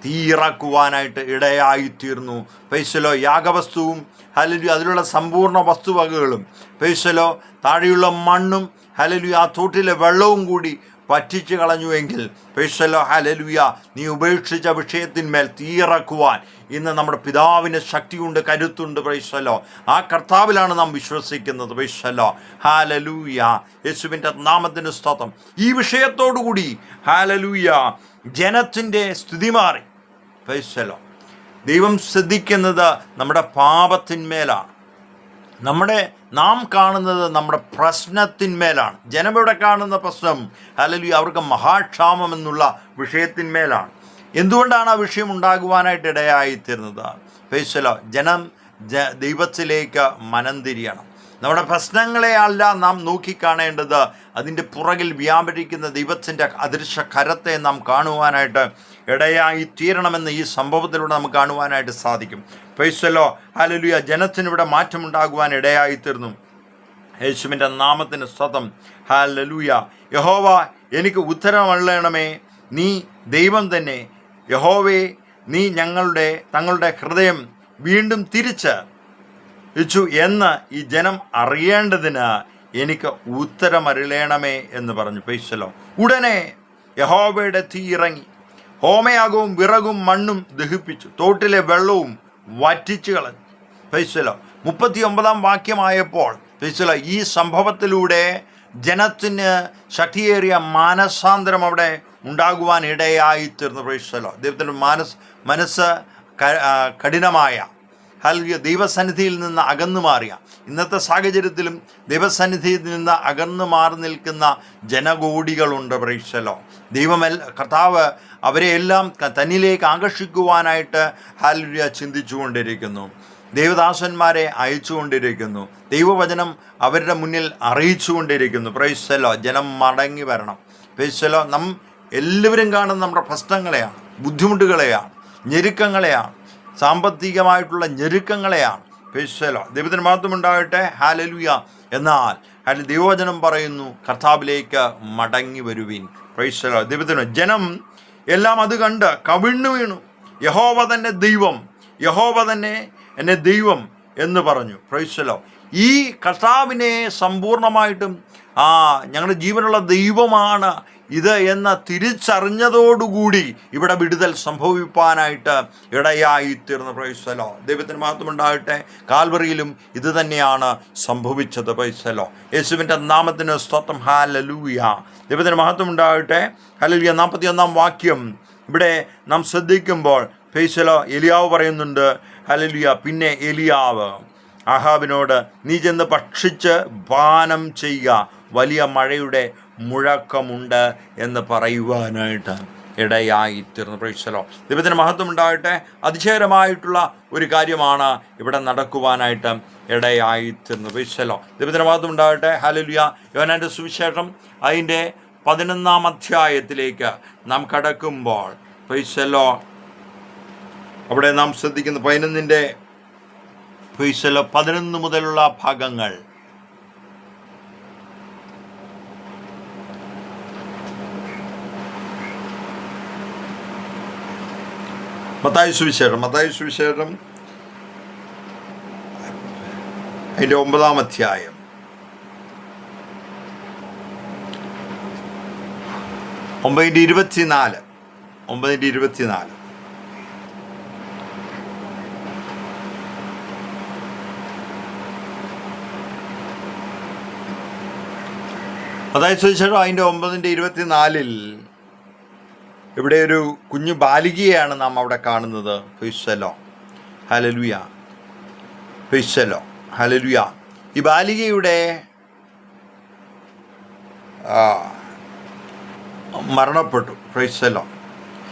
തീയിറക്കുവാനായിട്ട് ഇടയായിത്തീർന്നു. പ്രൈസലോ, യാഗവസ്തുവും ഹല്ലേലൂയ അതിലുള്ള സമ്പൂർണ്ണ വസ്തുവകകളും, പ്രൈസലോ താഴെയുള്ള മണ്ണും ഹല്ലേലൂയ ആ തോട്ടിലെ വെള്ളവും കൂടി പറ്റിച്ചു കളഞ്ഞുവെങ്കിൽ പ്രൈസലോ ഹല്ലേലൂയ നീ ഉപേക്ഷിച്ച വിഷയത്തിന്മേൽ തീയിറക്കുവാൻ ഇന്ന് നമ്മുടെ പിതാവിന് ശക്തിയുണ്ട്, കരുത്തുണ്ട്. പ്രൈസലോ, ആ കർത്താവിലാണ് നാം വിശ്വസിക്കുന്നത്. പ്രൈസലോ ഹല്ലേലൂയ, യേശുവിൻ്റെ നാമത്തിന് സ്തോത്രം. ഈ വിഷയത്തോടുകൂടി ഹല്ലേലൂയ ജനത്തിൻ്റെ സ്ഥിതി മാറി. പ്രൈസലോ, ദൈവം ശ്രദ്ധിക്കുന്നത് നമ്മുടെ പാപത്തിന്മേലാണ്. നാം കാണുന്നത് നമ്മുടെ പ്രശ്നത്തിന്മേലാണ്. ജനമിവിടെ കാണുന്ന പ്രശ്നം ഹല്ലേലൂയ അവർക്ക് മഹാക്ഷാമം എന്നുള്ള വിഷയത്തിന്മേലാണ്. എന്തുകൊണ്ടാണ് ആ വിഷയം ഉണ്ടാകുവാനായിട്ട് ഇടയായിത്തീർന്നത്? പ്രൈസലോ, ജനം ദൈവത്തിലേക്ക് മനം തിരിയണം. നമ്മുടെ പ്രശ്നങ്ങളെ അല്ല നാം നോക്കിക്കാണേണ്ടത്, അതിൻ്റെ പുറകിൽ വ്യാപരിക്കുന്ന ദൈവത്തിൻ്റെ അദൃശ്യ കരത്തെ നാം കാണുവാനായിട്ട് ഇടയായിത്തീരണമെന്ന് ഈ സംഭവത്തിലൂടെ നമുക്ക് കാണുവാനായിട്ട് സാധിക്കും. പ്രൈസലോ ഹല്ലേലൂയ, ജനത്തിനിവിടെ മാറ്റമുണ്ടാകുവാൻ ഇടയായിത്തീർന്നു. യേശുവിൻ്റെ നാമത്തിന് സ്തോത്രം. ഹല്ലേലൂയ. യഹോവ എനിക്ക് ഉത്തരമരുളണമേ, നീ ദൈവം തന്നെ. യഹോവേ, നീ തങ്ങളുടെ ഹൃദയം വീണ്ടും തിരിച്ച് വെച്ചു എന്ന് ഈ ജനം അറിയേണ്ടതിന് എനിക്ക് ഉത്തരമരുളണമേ എന്ന് പറഞ്ഞു. പ്രൈസലോ, ഉടനെ യഹോവയുടെ തീ ഇറങ്ങി ഹോമയാഗവും വിറകും മണ്ണും ദഹിപ്പിച്ചു, തോട്ടിലെ വെള്ളവും വറ്റിച്ചു കളഞ്ഞു. പ്രൈസലോ, 39 വാക്യമായപ്പോൾ പ്രൈസലോ ഈ സംഭവത്തിലൂടെ ജനത്തിന് ശക്തിയേറിയ മാനസാന്തരം അവിടെ ഉണ്ടാകുവാൻ ഇടയായിത്തീർന്നു. പ്രൈസലോ, ദൈവത്തിൻ്റെ മനസ്സ് കഠിനമായ ഹല്ലേലൂയ ദൈവസന്നിധിയിൽ നിന്ന് അകന്നു മാറിയ, ഇന്നത്തെ സാഹചര്യത്തിലും ദൈവസന്നിധിയിൽ നിന്ന് അകന്നു മാറി നിൽക്കുന്ന ജനകോടികളുണ്ട്. പ്രൈസലോ, കർത്താവ് അവരെ എല്ലാം തന്നിലേക്ക് ആകർഷിക്കുവാനായിട്ട് ഹല്ലേലൂയ ചിന്തിച്ചുകൊണ്ടിരിക്കുന്നു. ദൈവദാസന്മാരെ അയച്ചുകൊണ്ടിരിക്കുന്നു. ദൈവവചനം അവരുടെ മുന്നിൽ അറിയിച്ചുകൊണ്ടിരിക്കുന്നു. പ്രൈസലോ, ജനം മടങ്ങി വരണം. പ്രൈസലോ, എല്ലാവരും കാണുന്ന നമ്മുടെ പ്രശ്നങ്ങളെയാണ്, ബുദ്ധിമുട്ടുകളെയാണ്, ഞെരുക്കങ്ങളെയാണ്, സാമ്പത്തികമായിട്ടുള്ള ഞെരുക്കങ്ങളെയാണ്. പ്രൈസലോ, ദൈവത്തിന് മഹത്വം ഉണ്ടാകട്ടെ. ഹല്ലേലൂയ. എന്നാൽ ദൈവവചനം പറയുന്നു, കർത്താവിലേക്ക് മടങ്ങി വരുവിൻ. പ്രൈസലോ, ദൈവത്തിന് ജനം എല്ലാം അത് കണ്ട് കവിണ്ണു വീണു. യഹോവ തന്നെ ദൈവം, യഹോവ തന്നെ എന്നെ ദൈവം എന്ന് പറഞ്ഞു. പ്രൈസലോ, ഈ കർത്താവിനെ സമ്പൂർണ്ണമായിട്ടും ഞങ്ങളുടെ ജീവനുള്ള ദൈവമാണ് ഇത് എന്ന തിരിച്ചറിഞ്ഞതോടുകൂടി ഇവിടെ വിടുതൽ സംഭവിപ്പാനായിട്ട് ഇടയായിത്തീർന്നു. പ്രൈസലോ, ദൈവത്തിന് മഹത്വമുണ്ടാകട്ടെ. കാൽവറിയിലും ഇത് തന്നെയാണ് സംഭവിച്ചത്. പ്രൈസലോ, യേശുവിൻ്റെ നാമത്തിന് സ്തോത്രം. ഹല്ലേലൂയ, ദൈവത്തിന് മഹത്വമുണ്ടാകട്ടെ. ഹല്ലേലൂയ. 41 വാക്യം ഇവിടെ നാം ശ്രദ്ധിക്കുമ്പോൾ പ്രൈസലോ ഏലിയാവ് പറയുന്നുണ്ട്. ഹല്ലേലൂയ. പിന്നെ ഏലിയാവ് ആഹാബിനോട്, നീ ചെന്ന് ഭക്ഷിച്ച് പാനം ചെയ്യുക, വലിയ മഴയുടെ മുഴക്കമുണ്ട് എന്ന് പറയുവാനായിട്ട് ഇടയായിത്തീർന്നു. പ്രൈസലോ, ദൈവത്തിന് മഹത്വം ഉണ്ടാകട്ടെ. അതിശയകരമായിട്ടുള്ള ഒരു കാര്യമാണ് ഇവിടെ നടക്കുവാനായിട്ട് ഇടയായിത്തീർന്നു. പ്രൈസലോ, ദൈവത്തിന് മഹത്വം ഉണ്ടാകട്ടെ. ഹല്ലേലൂയ. യോഹന്നാന്റെ സുവിശേഷം അതിൻ്റെ 11-ാം അധ്യായത്തിലേക്ക് നാം കടക്കുമ്പോൾ പ്രൈസലോ, അവിടെ നാം ശ്രദ്ധിക്കുന്ന 11 മുതലുള്ള ഭാഗങ്ങൾ. മത്തായി സുവിശേഷം അതിൻ്റെ 9-ാം അധ്യായം 9:24. മത്തായി സുവിശേഷം അതിൻ്റെ 9:24 ഇവിടെ ഒരു കുഞ്ഞു ബാലികയാണ് നാം അവിടെ കാണുന്നത്. ഫൈസലോ, ഹല്ലേലൂയ, ഫൈസലോ, ഹല്ലേലൂയ. ഈ ബാലികയുടെ മരണപ്പെട്ടു. ഫൈസലോ.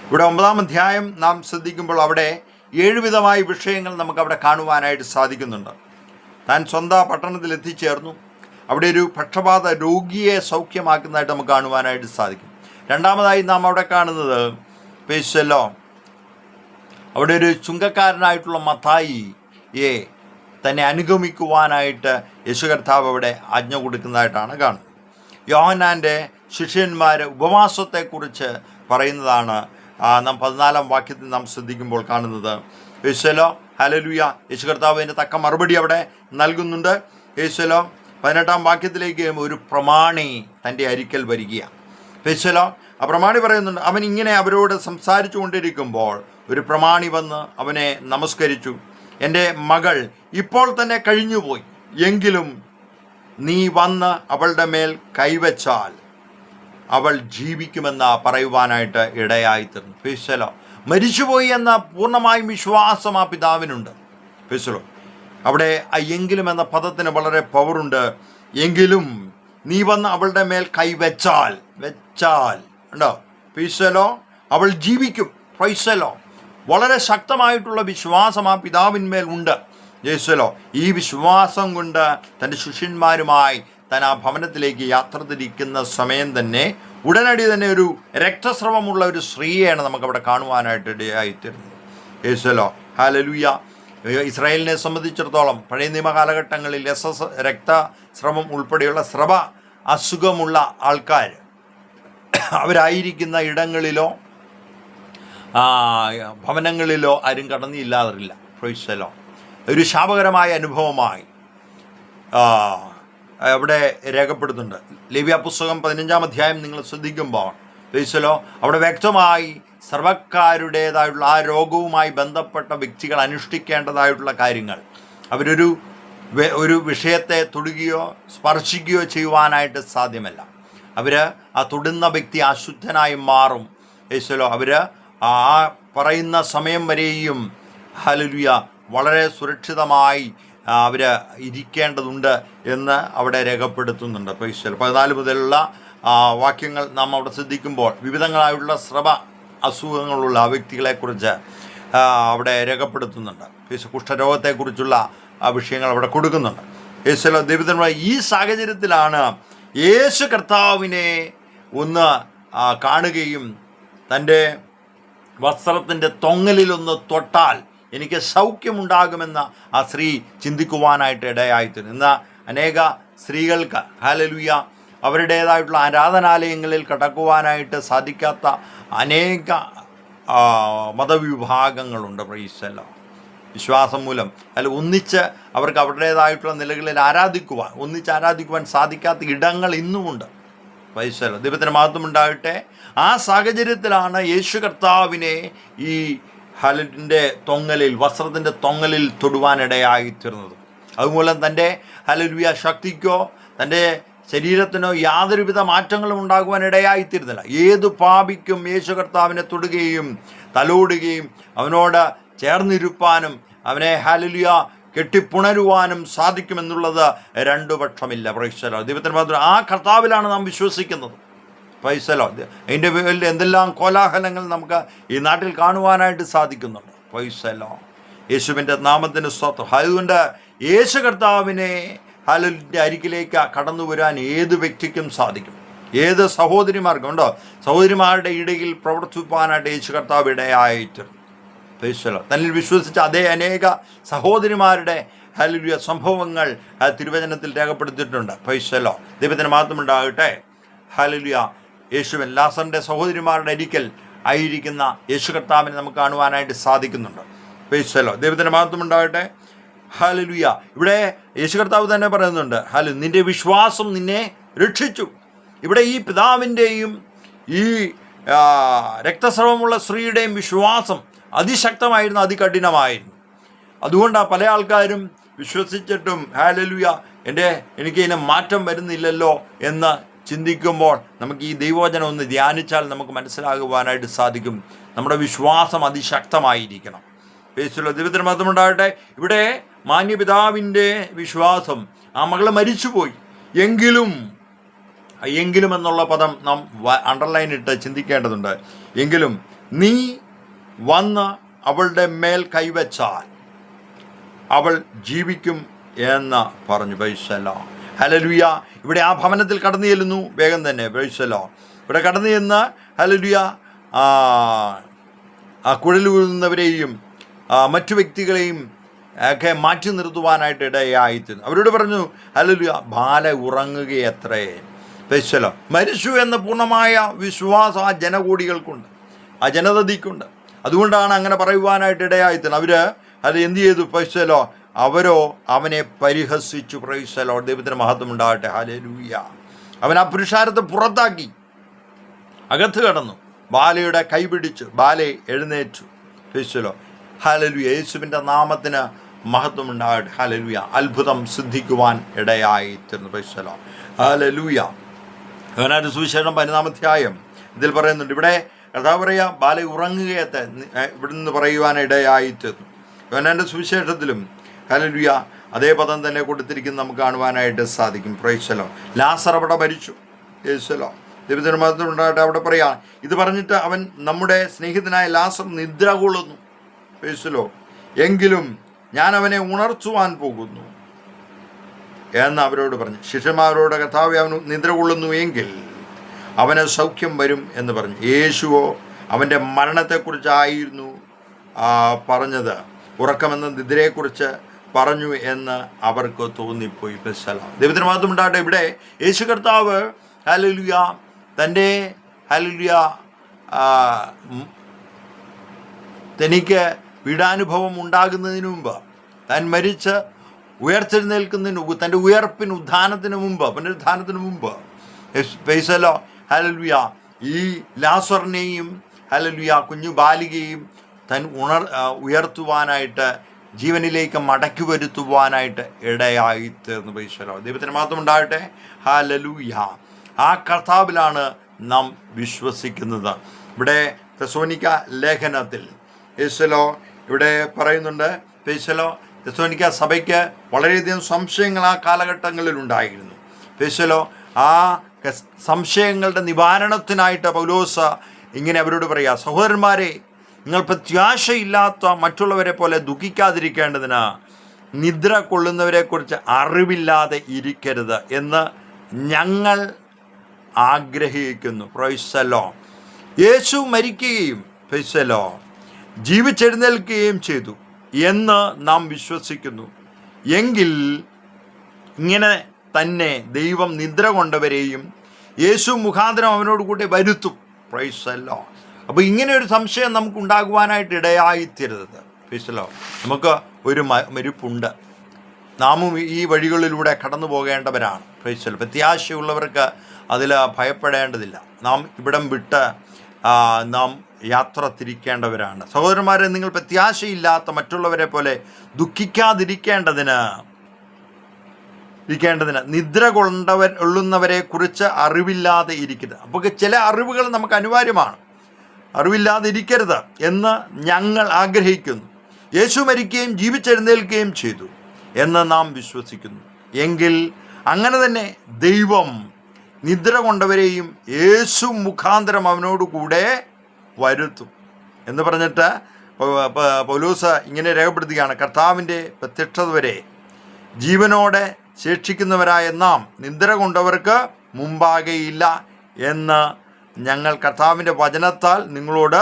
ഇവിടെ 9-ാം അധ്യായം നാം ശ്രദ്ധിക്കുമ്പോൾ അവിടെ 7 വിധമായ വിഷയങ്ങൾ നമുക്കവിടെ കാണുവാനായിട്ട് സാധിക്കുന്നുണ്ട്. താൻ സ്വന്തം പട്ടണത്തിൽ എത്തിച്ചേർന്നു. അവിടെ ഒരു പക്ഷപാത രോഗിയെ സൗഖ്യമാക്കുന്നതായിട്ട് നമുക്ക് കാണുവാനായിട്ട് സാധിക്കും. രണ്ടാമതായി നാം അവിടെ കാണുന്നത് പേശല്ലോ, അവിടെ ഒരു ചുങ്കക്കാരനായിട്ടുള്ള മത്തായിയെ തന്നെ അനുഗമിക്കുവാനായിട്ട് യേശു കർത്താവ് അവിടെ ആജ്ഞ കൊടുക്കുന്നതായിട്ടാണ് കാണുന്നത്. യോഹന്നാൻ്റെ ശിഷ്യന്മാർ ഉപവാസത്തെക്കുറിച്ച് പറയുന്നതാണ് നാം 14-ാം വാക്യത്തിൽ നാം ശ്രദ്ധിക്കുമ്പോൾ കാണുന്നത്. യേശുവല്ലോ, ഹല്ലേലൂയ. യേശു കർത്താവ് അതിൻ്റെ തക്ക മറുപടി അവിടെ നൽകുന്നുണ്ട്. യേശുവല്ലോ 18-ാം വാക്യത്തിലേക്ക് ഒരു പ്രമാണി തൻ്റെ അരിക്കൽ വരികയാണ്. യേശുവല്ലോ, ആ പ്രമാണി പറയുന്നുണ്ട്, അവൻ ഇങ്ങനെ അവരോട് സംസാരിച്ചു കൊണ്ടിരിക്കുമ്പോൾ ഒരു പ്രമാണി വന്ന് അവനെ നമസ്കരിച്ചു. എൻ്റെ മകൾ ഇപ്പോൾ തന്നെ കഴിഞ്ഞുപോയി, എങ്കിലും നീ വന്ന് അവളുടെ മേൽ കൈവച്ചാൽ അവൾ ജീവിക്കുമെന്ന് പറയുവാനായിട്ട് ഇടയായിത്തീർന്നു. ഫേസലോ, മരിച്ചുപോയി എന്ന പൂർണ്ണമായും വിശ്വാസം ആ പിതാവിനുണ്ട്. ഫേസലോ, അവിടെ ആ എങ്കിലും എന്ന പദത്തിന് വളരെ പവറുണ്ട്. എങ്കിലും നീ വന്ന് അവളുടെ മേൽ കൈവച്ചാൽ ഉണ്ടോ, ഫേസലോ, അവൾ ജീവിക്കും. ഫേസലോ, വളരെ ശക്തമായിട്ടുള്ള വിശ്വാസം ആ പിതാവിന്മേൽ ഉണ്ട്. യേശുവല്ലോ, ഈ വിശ്വാസം കൊണ്ട് തൻ്റെ ശിഷ്യന്മാരുമായി താൻ ആ ഭവനത്തിലേക്ക് യാത്ര തിരിക്കുന്ന സമയം തന്നെ ഉടനടി തന്നെ ഒരു രക്തസ്രവമുള്ള ഒരു സ്ത്രീയെയാണ് നമുക്കവിടെ കാണുവാനായിട്ട് ഇടയായിത്തീരുന്നത്. യേശുവല്ലോ, ഹല്ലേലൂയ. ഇസ്രായേലിനെ സംബന്ധിച്ചിടത്തോളം പഴയ നിയമ കാലഘട്ടങ്ങളിൽ രക്തസ്രവം ഉൾപ്പെടെയുള്ള സ്രവ അസുഖമുള്ള ആൾക്കാർ അവരായിരിക്കുന്ന ഇടങ്ങളിലോ ഭവനങ്ങളിലോ ആരും കടന്നില്ലാതില്ല. പ്രൈസലോ, ഒരു ശാപകരമായ അനുഭവമായി അവിടെ രേഖപ്പെടുത്തുന്നുണ്ട്. ലേവ്യ പുസ്തകം 15-ാം അധ്യായം നിങ്ങൾ ശ്രദ്ധിക്കുമ്പോൾ പ്രൈസലോ, അവിടെ വ്യക്തമായി സർവക്കാരുടേതായിട്ടുള്ള ആ രോഗവുമായി ബന്ധപ്പെട്ട വ്യക്തികൾ അനുഷ്ഠിക്കേണ്ടതായിട്ടുള്ള കാര്യങ്ങൾ, അവരൊരു വിഷയത്തെ തൊടുകയോ സ്പർശിക്കുകയോ ചെയ്യുവാനായിട്ട് സാധ്യമല്ല. അവർ ആ തൊടുന്ന വ്യക്തി അശുദ്ധനായി മാറും. യേശുവല്ലോ, അവർ ആ പറയുന്ന സമയം വരെയും ഹല്ലേലൂയ വളരെ സുരക്ഷിതമായി അവർ ഇരിക്കേണ്ടതുണ്ട് എന്ന് അവിടെ രേഖപ്പെടുത്തുന്നുണ്ട്. പ്രൈസ്. 14 മുതലുള്ള വാക്യങ്ങൾ നാം അവിടെ ശ്രദ്ധിക്കുമ്പോൾ വിവിധങ്ങളായുള്ള സ്രവ അസുഖങ്ങളുള്ള വ്യക്തികളെക്കുറിച്ച് അവിടെ രേഖപ്പെടുത്തുന്നുണ്ട്. കുഷ്ഠരോഗത്തെക്കുറിച്ചുള്ള വിഷയങ്ങൾ അവിടെ കൊടുക്കുന്നുണ്ട്. യേശുവല്ലോ, ദൈവത്തിനുള്ള ഈ സാഹചര്യത്തിലാണ് യേശു കർത്താവിനെ ഒന്ന് കാണുകയും തൻ്റെ വസ്ത്രത്തിൻ്റെ തൊങ്ങലിലൊന്ന് തൊട്ടാൽ എനിക്ക് സൗഖ്യമുണ്ടാകുമെന്ന് ആ സ്ത്രീ ചിന്തിക്കുവാനായിട്ട് ഇടയായിത്തീർന്നു. ഇന്ന് അനേക സ്ത്രീകൾക്ക് ഹല്ലേലൂയ അവരുടേതായിട്ടുള്ള ആരാധനാലയങ്ങളിൽ കടക്കുവാനായിട്ട് സാധിക്കാത്ത അനേക മതവിഭാഗങ്ങളുണ്ട്. പ്രൈസല്ലോ, വിശ്വാസം മൂലം ഒന്നിച്ച് അവർക്ക് അവരുടേതായിട്ടുള്ള നിലകളിൽ ആരാധിക്കുവാൻ സാധിക്കാത്ത ഇടങ്ങൾ ഇന്നുമുണ്ട്. പ്രൈസല്ലോ, ദൈവത്തിന് മഹത്വം ഉണ്ടാകട്ടെ. ആ സാഹചര്യത്തിലാണ് യേശു കർത്താവിനെ ഈ ഹലിൻ്റെ തൊങ്ങലിൽ, വസ്ത്രത്തിൻ്റെ തൊങ്ങലിൽ തൊടുവാനിടയായിത്തീർന്നത്. അതുമൂലം തൻ്റെ ഹല്ലേലൂയ ശക്തിക്കോ തൻ്റെ ശരീരത്തിനോ യാതൊരുവിധ മാറ്റങ്ങളും ഉണ്ടാകുവാനിടയായിത്തീരുന്നില്ല. ഏതു പാപിക്കും യേശു കർത്താവിനെ തൊടുകയും തലോടുകയും അവനോട് ചേർന്നിരുപ്പാനും അവനെ ഹല്ലേലൂയ കെട്ടിപ്പുണരുവാനും സാധിക്കുമെന്നുള്ളത് രണ്ടു പക്ഷമില്ല. Price the Lord. ദൈവത്തിന് മാത്രം ആ കർത്താവിലാണ് നാം വിശ്വസിക്കുന്നത്. Price the Lord. അതിൻ്റെ പേരിൽ എന്തെല്ലാം കോലാഹലങ്ങൾ നമുക്ക് ഈ നാട്ടിൽ കാണുവാനായിട്ട് സാധിക്കുന്നുണ്ട്. Praise the Lord. യേശുവിൻ്റെ നാമത്തിന് സ്തോത്രം. അതുകൊണ്ട് യേശു കർത്താവിനെ ഹല്ലേലൂയ അരികിലേക്ക് കടന്നു വരാൻ ഏത് വ്യക്തിക്കും സാധിക്കും. ഏത് സഹോദരിമാർക്കും ഉണ്ടോ, സഹോദരിമാരുടെ ഇടയിൽ പ്രവർത്തിപ്പാനായിട്ട് യേശു കർത്താവ് ഇടയായിട്ട് തന്നിൽ വിശ്വസിച്ച അതേ അനേക സഹോദരിമാരുടെ ഹല്ലേലൂയ സംഭവങ്ങൾ തിരുവചനത്തിൽ രേഖപ്പെടുത്തിയിട്ടുണ്ട്. Price the Lord. ദൈവത്തിന് മഹത്വം ഉണ്ടാകട്ടെ. ഹല്ലേലൂയ. യേശുവൻ ലാസറിൻ്റെ സഹോദരിമാരുടെ അരികിൽ ആയിരിക്കുന്ന യേശു കർത്താവിനെ നമുക്ക് കാണുവാനായിട്ട് സാധിക്കുന്നുണ്ട്. Praise the Lord. ദൈവത്തിന് മഹത്വം ഉണ്ടാകട്ടെ. ഹല്ലേലൂയ. ഇവിടെ യേശു കർത്താവ് തന്നെ പറയുന്നുണ്ട്, നിന്റെ വിശ്വാസം നിന്നെ രക്ഷിച്ചു. ഇവിടെ ഈ പിതാവിൻ്റെയും ഈ രക്തസ്രവമുള്ള സ്ത്രീയുടെയും വിശ്വാസം അതിശക്തമായിരുന്നു, അതികഠിനമായിരുന്നു. അതുകൊണ്ടാണ് പല ആൾക്കാരും വിശ്വസിച്ചിട്ടും ഹല്ലേലൂയ എനിക്ക് ഇതിന് മാറ്റം വരുന്നില്ലല്ലോ എന്ന് ചിന്തിക്കുമ്പോൾ നമുക്ക് ഈ ദൈവവചനം ഒന്ന് ധ്യാനിച്ചാൽ നമുക്ക് മനസ്സിലാകുവാനായിട്ട് സാധിക്കും. നമ്മുടെ വിശ്വാസം അതിശക്തമായിരിക്കണം. ദൈവത്തിന് മഹത്വമുണ്ടാകട്ടെ. ഇവിടെ മാന്യപിതാവിൻ്റെ വിശ്വാസം, ആ മകള് മരിച്ചുപോയി എങ്കിലും എന്നുള്ള പദം നാം അണ്ടർലൈൻ ഇട്ട് ചിന്തിക്കേണ്ടതുണ്ട്. എങ്കിലും നീ വന്ന് അവളുടെ മേൽ കൈവച്ചാൽ അവൾ ജീവിക്കും എന്ന് പറഞ്ഞു. Price the Lord. ഹല്ലേലൂയ. ഇവിടെ ആ ഭവനത്തിൽ കടന്നു ചെല്ലുന്നു വേഗം തന്നെ. Price the Lord. ഇവിടെ കടന്നു ചെന്ന് ഹല്ലേലൂയ കുഴലൂരുന്നവരെയും മറ്റു വ്യക്തികളെയും ഒക്കെ മാറ്റി നിർത്തുവാനായിട്ട് ഇടയായിത്തീർന്നു. അവരോട് പറഞ്ഞു, ഹല്ലേലൂയ, ബാല ഉറങ്ങുകയത്രേ. Praise the Lord. മരിച്ചു എന്ന പൂർണ്ണമായ വിശ്വാസം ആ ജനകൂടികൾക്കുണ്ട്, ആ ജനതയ്ക്കുണ്ട്. അതുകൊണ്ടാണ് അങ്ങനെ പറയുവാനായിട്ട് ഇടയായിത്തീർന്നു. അവർ അത് എന്ത് ചെയ്തു? Price the Lord. അവരോ അവനെ പരിഹസിച്ചു. Price the Lord. ദൈവത്തിന് മഹത്വം ഉണ്ടാകട്ടെ. ഹല്ലേലൂയ. അവൻ ആ പുരുഷാരത്തെ പുറത്താക്കി അകത്ത് കടന്നു. ബാലയുടെ കൈപിടിച്ചു. ബാലെ എഴുന്നേറ്റു. Praise the Lord. ഹല്ലേലൂയ. യേശുവിൻ്റെ നാമത്തിന് മഹത്വം ഉണ്ടാകട്ടെ. ഹല്ലേലൂയ. അത്ഭുതം സിദ്ധിക്കുവാൻ ഇടയായിത്തീർന്നു. Praise the Lord. ഹല്ലേലൂയ. യോഹന്നാന്റെ സുവിശേഷം 15-ാം അധ്യായം ഇതിൽ പറയുന്നുണ്ട്. ഇവിടെ കർത്താവ് പറയുക, ബാല ഉറങ്ങുകയത്തെ ഇവിടെ നിന്ന് പറയുവാനിടയായിത്തീർന്നു. യോഹന്നാന്റെ സുവിശേഷത്തിലും ഹല്ലേലൂയ അതേ പദം തന്നെ കൊടുത്തിരിക്കുന്ന നമുക്ക് കാണുവാനായിട്ട് സാധിക്കും. Price the Lord. ലാസർ അവിടെ മരിച്ചു. Price the Lord. ദൈവത്തിന് മഹത്വം ഉണ്ടാകട്ടെ. അവിടെ പറയാ, ഇത് പറഞ്ഞിട്ട് അവൻ നമ്മുടെ സ്നേഹിതനായ ലാസർ നിദ്ര കൊള്ളുന്നു. Price the Lord. എങ്കിലും ഞാൻ അവനെ ഉണർത്തുവാൻ പോകുന്നു എന്ന് അവരോട് പറഞ്ഞു. ശിഷ്യന്മാരോട്, കർത്താവേ, അവൻ നിദ്ര കൊള്ളുന്നു എങ്കിൽ അവന് സൗഖ്യം വരും എന്ന് പറഞ്ഞു. യേശുവോ അവൻ്റെ മരണത്തെക്കുറിച്ചായിരുന്നു പറഞ്ഞത്, ഉറക്കമെന്ന നിദ്രയെക്കുറിച്ച് പറഞ്ഞു എന്ന് അവർക്ക് തോന്നിപ്പോയി. ദൈവത്തിന് മഹത്വം ഉണ്ടാകട്ടെ. ഇവിടെ യേശു കർത്താവ് ഹല്ലേലൂയ തൻ്റെ ഹല്ലേലൂയ തനിക്ക് പീഡാനുഭവം ഉണ്ടാകുന്നതിന് മുമ്പ്, താൻ മരിച്ച് ഉയർത്തെഴുന്നേൽക്കുന്നതിന് മുമ്പ്, തൻ്റെ ഉദ്ധാനത്തിന് മുമ്പ്, പുനരുദ്ധാനത്തിന് മുമ്പ് പ്രൈസ് ദി ലോർഡ്. ഹല്ലേലൂയ ഈ ലാസറിനെയും ഹല്ലേലൂയ കുഞ്ഞു ബാലികയും താൻ ഉയർത്തുവാനായിട്ട്, ജീവനിലേക്ക് മടക്കി വരുത്തുവാനായിട്ട് ഇടയായിത്തീർന്നു. Praise the Lord. ദൈവത്തിന് മഹത്വം ഉണ്ടാകട്ടെ. ഹല്ലേലൂയ. ആ കർത്താവിലാണ് നാം വിശ്വസിക്കുന്നത്. ഇവിടെ തെസ്സലോനിക്ക ലേഖനത്തിൽ യേശുലോ ഇവിടെ പറയുന്നുണ്ട്. യേശുലോ തെസ്സലോനിക്ക സഭയ്ക്ക് വളരെയധികം സംശയങ്ങൾ ആ കാലഘട്ടങ്ങളിൽ ഉണ്ടായിരുന്നു. യേശുലോ ആ സംശയങ്ങളുടെ നിവാരണത്തിനായിട്ട് പൗലോസ് ഇങ്ങനെ അവരോട് പറയുക, സഹോദരന്മാരെ, നിങ്ങൾ പ്രത്യാശയില്ലാത്ത മറ്റുള്ളവരെ പോലെ ദുഃഖിക്കാതിരിക്കേണ്ടതിന് നിദ്ര കൊള്ളുന്നവരെക്കുറിച്ച് അറിവില്ലാതെ ഇരിക്കരുത് എന്ന് ഞങ്ങൾ ആഗ്രഹിക്കുന്നു. Price the Lord. യേശു മരിക്കുകയും പ്രൈസ് ദി ലോർഡ് ജീവിച്ചെഴുന്നേൽക്കുകയും ചെയ്തു എന്ന് നാം വിശ്വസിക്കുന്നു എങ്കിൽ ഇങ്ങനെ തന്നെ ദൈവം നിദ്ര കൊണ്ടവരെയും യേശു മുഖാന്തരം അവനോട് കൂടി വരുത്തും. Praise the Lord. അപ്പോൾ ഇങ്ങനെ ഒരു സംശയം നമുക്ക് ഉണ്ടാകുവാനായിട്ട് ഇടയായിത്തീരരുത്. Praise the Lord. നമുക്ക് ഒരു മരിപ്പുണ്ട്. നാമും ഈ വഴികളിലൂടെ കടന്നു പോകേണ്ടവരാണ്. Praise the Lord. പ്രത്യാശയുള്ളവർക്ക് അതിൽ ഭയപ്പെടേണ്ടതില്ല. നാം ഇവിടം വിട്ട് നാം യാത്ര തിരിക്കേണ്ടവരാണ്. സഹോദരന്മാരെ, നിങ്ങൾ പ്രത്യാശയില്ലാത്ത മറ്റുള്ളവരെ പോലെ ദുഃഖിക്കാതിരിക്കേണ്ടതിന് നിദ്ര കൊള്ളുന്നവരെ കുറിച്ച് അറിവില്ലാതെ ഇരിക്കരുത്. അപ്പോൾ ചില അറിവുകൾ നമുക്ക് അനിവാര്യമാണ്. അറിവില്ലാതെ ഇരിക്കരുത് എന്ന് ഞങ്ങൾ ആഗ്രഹിക്കുന്നു. യേശു മരിക്കുകയും ജീവിച്ചെഴുന്നേൽക്കുകയും ചെയ്തു. എന്ന് നാം വിശ്വസിക്കുന്നു. എങ്കിൽ അങ്ങനെ തന്നെ ദൈവം നിദ്ര കൊണ്ടവരെയും യേശു മുഖാന്തരം അവനോട് കൂടെ വരുത്തും എന്ന് പറഞ്ഞിട്ട് പൗലോസ് ഇങ്ങനെ രേഖപ്പെടുത്തുകയാണ്: കർത്താവിൻ്റെ പ്രത്യക്ഷത വരെ ജീവനോടെ ശേഷിക്കുന്നവരായ നാം നിദ്ര കൊണ്ടവർക്ക് മുമ്പാകെയില്ല എന്ന് ഞങ്ങൾ കർത്താവിൻ്റെ വചനത്താൽ നിങ്ങളോട്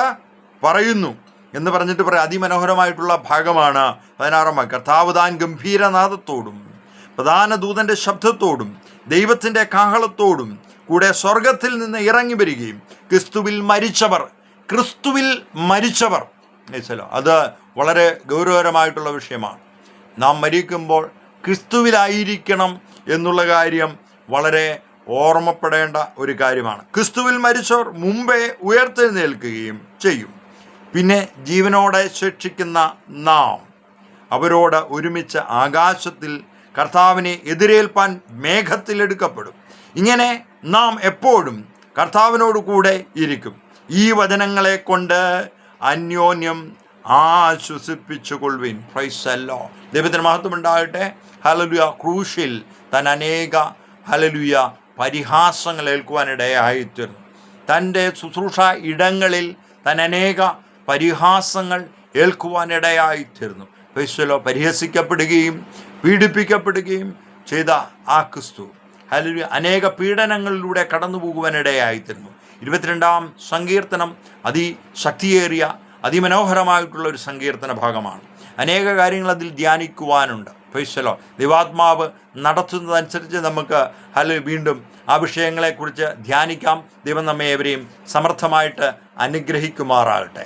പറയുന്നു എന്ന് പറഞ്ഞിട്ട് പറയാം. അതിമനോഹരമായിട്ടുള്ള ഭാഗമാണ് 16 കർത്താവ് താൻ ഗംഭീരനാദത്തോടും പ്രധാന ദൂതൻ്റെ ശബ്ദത്തോടും ദൈവത്തിൻ്റെ കാഹളത്തോടും കൂടെ സ്വർഗത്തിൽ നിന്ന് ഇറങ്ങി വരികയും ക്രിസ്തുവിൽ മരിച്ചവർ അത് വളരെ ഗൗരവകരമായിട്ടുള്ള വിഷയമാണ്. നാം മരിക്കുമ്പോൾ ക്രിസ്തുവിലായിരിക്കണം എന്നുള്ള കാര്യം വളരെ ഓർമ്മപ്പെടേണ്ട ഒരു കാര്യമാണ്. ക്രിസ്തുവിൽ മരിച്ചവർ മുമ്പേ ഉയർത്തെഴുന്നേൽക്കുകയും ചെയ്യും. പിന്നെ ജീവനോടെ ശേഷിക്കുന്ന നാം അവരോട് ഒരുമിച്ച് ആകാശത്തിൽ കർത്താവിനെ എതിരേൽപ്പാൻ മേഘത്തിലെടുക്കപ്പെടും. ഇങ്ങനെ നാം എപ്പോഴും കർത്താവിനോട് കൂടെ ഇരിക്കും. ഈ വചനങ്ങളെ കൊണ്ട് അന്യോന്യം ആശ്വസിപ്പിച്ചു കൊള്ളുവിൻ. Price the Lord. ദൈവത്തിന് മഹത്വം ഉണ്ടാകട്ടെ. ഹല്ലേലൂയ. ക്രൂശിൽ താൻ അനേക പരിഹാസങ്ങൾ ഏൽക്കുവാനിടയായിത്തീർന്നു. തൻ്റെ ശുശ്രൂഷ ഇടങ്ങളിൽ താൻ അനേക പരിഹാസങ്ങൾ ഏൽക്കുവാനിടയായിത്തീർന്നു. Praise the Lord. പരിഹസിക്കപ്പെടുകയും പീഡിപ്പിക്കപ്പെടുകയും ചെയ്ത ആ ക്രിസ്തു ഹല്ലേലൂയ അനേക പീഡനങ്ങളിലൂടെ കടന്നു പോകുവാനിടയായിത്തീർന്നു. 22-ാം സങ്കീർത്തനം അതിശക്തിയേറിയ അതിമനോഹരമായിട്ടുള്ള ഒരു സങ്കീർത്തന ഭാഗമാണ്. അനേക കാര്യങ്ങൾ അതിൽ ധ്യാനിക്കുവാനുണ്ട്. Price the Lord. ദൈവാത്മാവ് നടത്തുന്നതനുസരിച്ച് നമുക്ക് വീണ്ടും ആ വിഷയങ്ങളെക്കുറിച്ച് ധ്യാനിക്കാം. ദൈവം നമ്മെ ഏവരെയും സമർത്ഥമായിട്ട് അനുഗ്രഹിക്കുമാറാകട്ടെ.